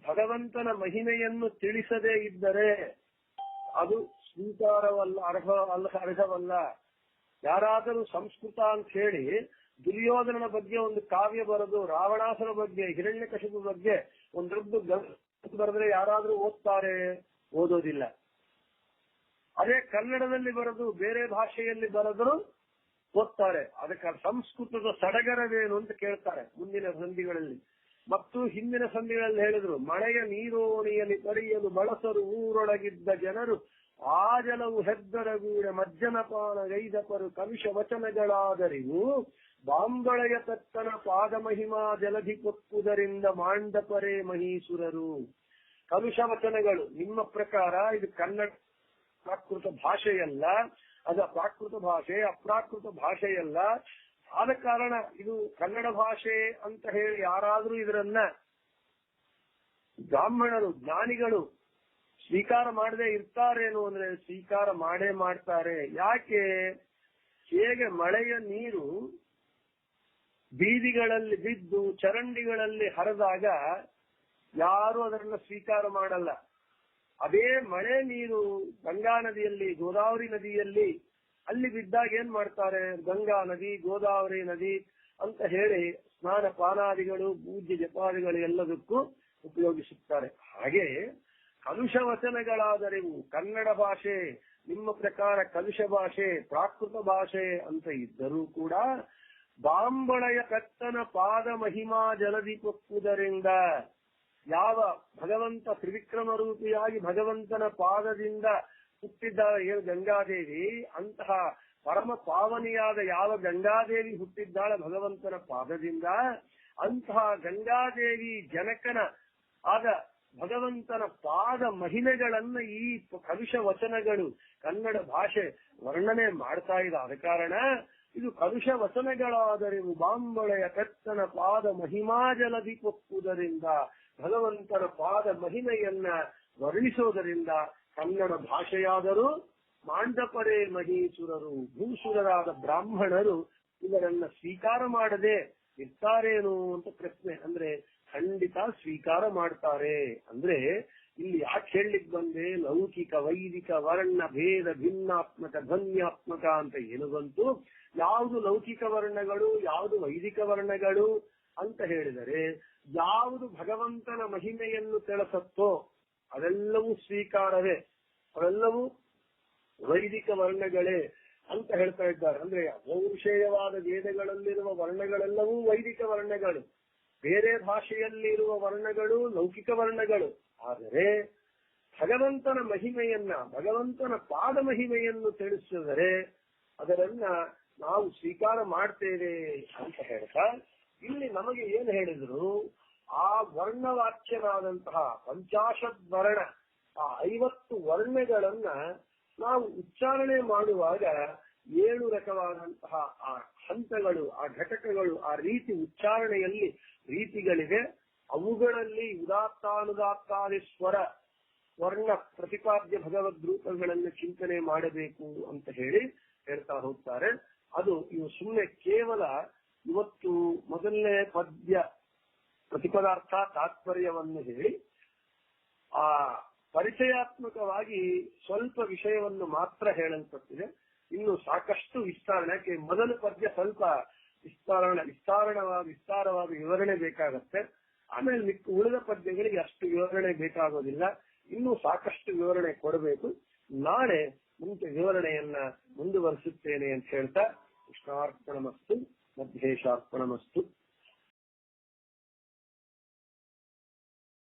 ಭಗವಂತನ ಮಹಿಮೆಯನ್ನು ತಿಳಿಸದೇ ಇದ್ದರೆ ಅದು ಸ್ವೀಕಾರವಲ್ಲ, ಅರ್ಹವಲ್ಲ. ಯಾರಾದರೂ ಸಂಸ್ಕೃತ ಅಂತ ಹೇಳಿ ದುರ್ಯೋಧನನ ಬಗ್ಗೆ ಒಂದು ಕಾವ್ಯ ಬರೆದು, ರಾವಣಾಸನ ಬಗ್ಗೆ, ಹಿರಣ್ಯಕಶಿಪು ಬಗ್ಗೆ ಒಂದು ದೊಡ್ಡ ಬರೆದ್ರೆ ಯಾರಾದ್ರೂ ಓದ್ತಾರೆ? ಓದೋದಿಲ್ಲ. ಅದೇ ಕನ್ನಡದಲ್ಲಿ ಬರೆದು ಬೇರೆ ಭಾಷೆಯಲ್ಲಿ ಬರೆದರೂ ಓದ್ತಾರೆ. ಅದಕ್ಕೆ ಸಂಸ್ಕೃತದ ಸಡಗರವೇನು ಅಂತ ಕೇಳ್ತಾರೆ ಮುಂದಿನ ಸಂಧಿಗಳಲ್ಲಿ. ಮತ್ತು ಹಿಂದಿನ ಸಂಧಿಗಳಲ್ಲಿ ಹೇಳಿದ್ರು, ಮಳೆಯ ನೀರೋಣಿಯಲ್ಲಿ ಪಡೆಯಲು ಬಳಸರು ಊರೊಳಗಿದ್ದ ಜನರು, ಆ ಜಲವು ಹೆದ್ದರಗೂಡ ಮಜ್ಜನಪಾನ ಗೈದಪರು ಕಲುಷ ವಚನಗಳಾದರಿವು, ಬಾಂಬಳೆಯ ತತ್ತನ ಪಾದ ಮಹಿಮಾ ಜಲಧಿ ಕೊಪ್ಪುದರಿಂದ ಮಾಂಡಪರೇ ಮಹೀಸುರರು. ಕಲುಷ ವಚನಗಳು ನಿಮ್ಮ ಪ್ರಕಾರ ಇದು ಕನ್ನಡ ಪ್ರಾಕೃತ ಭಾಷೆಯಲ್ಲ, ಅದು ಪ್ರಾಕೃತ ಭಾಷೆ, ಅಪ್ರಾಕೃತ ಭಾಷೆಯಲ್ಲ. ಆದ ಕಾರಣ ಇದು ಕನ್ನಡ ಭಾಷೆ ಅಂತ ಹೇಳಿ ಯಾರಾದ್ರೂ ಇದರನ್ನ ಬ್ರಾಹ್ಮಣರು ಜ್ಞಾನಿಗಳು ಸ್ವೀಕಾರ ಮಾಡದೆ ಇರ್ತಾರೇನು ಅಂದ್ರೆ ಸ್ವೀಕಾರ ಮಾಡೇ ಮಾಡ್ತಾರೆ. ಯಾಕೆ? ಹೇಗೆ ಮಳೆಯ ನೀರು ಬೀದಿಗಳಲ್ಲಿ ಬಿದ್ದು ಚರಂಡಿಗಳಲ್ಲಿ ಹರಿದಾಗ ಯಾರು ಅದನ್ನ ಸ್ವೀಕಾರ ಮಾಡಲ್ಲ. ಅದೇ ಮಳೆ ನೀರು ಗಂಗಾ ನದಿಯಲ್ಲಿ, ಗೋದಾವರಿ ನದಿಯಲ್ಲಿ ಅಲ್ಲಿ ಬಿದ್ದಾಗ ಏನ್ ಮಾಡ್ತಾರೆ, ಗಂಗಾ ನದಿ, ಗೋದಾವರಿ ನದಿ ಅಂತ ಹೇಳಿ ಸ್ನಾನ ಪಾನಾದಿಗಳು, ಪೂಜ್ಯ ಜಪಾದಿಗಳು ಎಲ್ಲದಕ್ಕೂ ಉಪಯೋಗಿಸುತ್ತಾರೆ. ಹಾಗೆ ಕಲುಷ ವಚನಗಳಾದರಿವು ಕನ್ನಡ ಭಾಷೆ ನಿಮ್ಮ ಪ್ರಕಾರ ಕಲುಷ ಭಾಷೆ, ಪ್ರಾಕೃತ ಭಾಷೆ ಅಂತ ಇದ್ದರೂ ಕೂಡ ಬಾಂಬಳೆಯ ಕತ್ತನ ಪಾದ ಮಹಿಮಾ ಜಲದಿ ಕೊಪ್ಪುದರಿಂದ, ಯಾವ ಭಗವಂತ ತ್ರಿವಿಕ್ರಮ ರೂಪಿಯಾಗಿ ಭಗವಂತನ ಪಾದದಿಂದ ಹುಟ್ಟಿದ್ದಾಳೆ ಏನು ಗಂಗಾದೇವಿ, ಅಂತಹ ಪರಮ ಪಾವನಿಯಾದ ಯಾವ ಗಂಗಾದೇವಿ ಹುಟ್ಟಿದ್ದಾಳೆ ಭಗವಂತನ ಪಾದದಿಂದ, ಅಂತಹ ಗಂಗಾದೇವಿ ಜನಕನ ಆದ ಭಗವಂತನ ಪಾದ ಮಹಿಮೆಗಳನ್ನ ಈ ಕಲುಷ ವಚನಗಳು ಕನ್ನಡ ಭಾಷೆ ವರ್ಣನೆ ಮಾಡ್ತಾ ಇದೆ. ಆದ ಕಾರಣ ಇದು ಕಲುಷ ವಚನಗಳಾದರಿವು ಬಾಂಬಳೆಯ ಕತ್ತನ ಪಾದ ಮಹಿಮಾ ಜಲದಿ ಕೊಪ್ಪುವುದರಿಂದ, ಭಗವಂತನ ಪಾದ ಮಹಿಮೆಯನ್ನ ವರ್ಣಿಸೋದರಿಂದ ಕನ್ನಡ ಭಾಷೆಯಾದರೂ ಮಾಂಡಪರೇ ಮಹೀಸುರರು, ಭೂಸುರರಾದ ಬ್ರಾಹ್ಮಣರು ಇದರನ್ನ ಸ್ವೀಕಾರ ಮಾಡದೆ ಇರ್ತಾರೇನು ಅಂತ ಪ್ರಶ್ನೆ. ಅಂದ್ರೆ ಖಂಡಿತ ಸ್ವೀಕಾರ ಮಾಡ್ತಾರೆ. ಅಂದ್ರೆ ಇಲ್ಲಿ ಯಾಕೆ ಹೇಳಲಿಕ್ಕೆ ಬಂದೆ, ಲೌಕಿಕ ವೈದಿಕ ವರ್ಣ ಭೇದ ಭಿನ್ನಾತ್ಮಕ ಧ್ವನ್ಯಾತ್ಮಕ ಅಂತ ಏನು ಬಂತು, ಯಾವುದು ಲೌಕಿಕ ವರ್ಣಗಳು ಯಾವುದು ವೈದಿಕ ವರ್ಣಗಳು ಅಂತ ಹೇಳಿದರೆ, ಯಾವುದು ಭಗವಂತನ ಮಹಿಮೆಯನ್ನು ತಿಳಿಸತ್ತೋ ಅದೆಲ್ಲವೂ ಸ್ವೀಕಾರವೇ, ಅವೆಲ್ಲವೂ ವೈದಿಕ ವರ್ಣಗಳೇ ಅಂತ ಹೇಳ್ತಾ ಇದ್ದಾರೆ. ಅಂದ್ರೆ ಅಪೌರುಷೇಯವಾದ ವೇದಗಳಲ್ಲಿರುವ ವರ್ಣಗಳೆಲ್ಲವೂ ವೈದಿಕ ವರ್ಣಗಳು, ಬೇರೆ ಭಾಷೆಯಲ್ಲಿರುವ ವರ್ಣಗಳು ಲೌಕಿಕ ವರ್ಣಗಳು. ಆದರೆ ಭಗವಂತನ ಮಹಿಮೆಯನ್ನ, ಭಗವಂತನ ಪಾದ ಮಹಿಮೆಯನ್ನು ತಿಳಿಸಿದರೆ ಅದರನ್ನ ನಾವು ಸ್ವೀಕಾರ ಮಾಡ್ತೇವೆ ಅಂತ ಹೇಳ್ತಾ ಇಲ್ಲಿ ನಮಗೆ ಏನ್ ಹೇಳಿದ್ರು, ಆ ವರ್ಣವಾಚ್ಯನಾದಂತಹ ಪಂಚಾಶದ್ ವರ್ಣ, ಆ 50 ವರ್ಣಗಳನ್ನ ನಾವು ಉಚ್ಚಾರಣೆ ಮಾಡುವಾಗ 7 ರಕವಾದಂತಹ ಆ ಹಂತಗಳು, ಆ ಘಟಕಗಳು, ಆ ರೀತಿ ಉಚ್ಚಾರಣೆಯಲ್ಲಿ ರೀತಿಗಳಿವೆ. ಅವುಗಳಲ್ಲಿ ಉದಾತ್ತಾನುದಾತ್ತಾದಿ ಸ್ವರ ವರ್ಣ ಪ್ರತಿಪಾದ್ಯ ಭಗವದ್ ರೂಪಗಳನ್ನು ಚಿಂತನೆ ಮಾಡಬೇಕು ಅಂತ ಹೇಳಿ ಹೇಳ್ತಾ ಹೋಗ್ತಾರೆ. ಅದು ಇವು ಸುಮ್ಮನೆ ಕೇವಲ ಇವತ್ತು ಮೊದಲನೇ ಪದ್ಯ ಪ್ರತಿಪದಾರ್ಥ ತಾತ್ಪರ್ಯವನ್ನು ಹೇಳಿ ಆ ಪರಿಚಯಾತ್ಮಕವಾಗಿ ಸ್ವಲ್ಪ ವಿಷಯವನ್ನು ಮಾತ್ರ ಹೇಳಲ್ಪಟ್ಟಿದೆ. ಇನ್ನು ಸಾಕಷ್ಟು ವಿಸ್ತರಣೆ, ಮೊದಲ ಪದ್ಯ ಸ್ವಲ್ಪ ವಿಸ್ತಾರವಾದ ವಿವರಣೆ ಬೇಕಾಗತ್ತೆ. ಆಮೇಲೆ ಉಳಿದ ಪದ್ಯಗಳಿಗೆ ಅಷ್ಟು ವಿವರಣೆ ಬೇಕಾಗೋದಿಲ್ಲ. ಇನ್ನೂ ಸಾಕಷ್ಟು ವಿವರಣೆ ಕೊಡಬೇಕು. ನಾಳೆ ಮುಂಚೆ ವಿವರಣೆಯನ್ನ ಮುಂದುವರಿಸುತ್ತೇನೆ ಅಂತ ಹೇಳ್ತಾ ಕೃಷ್ಣಾರ್ಪಣಮಸ್ತು, ಮಧ್ಯೇಶಾರ್ಪಣಮಸ್ತು.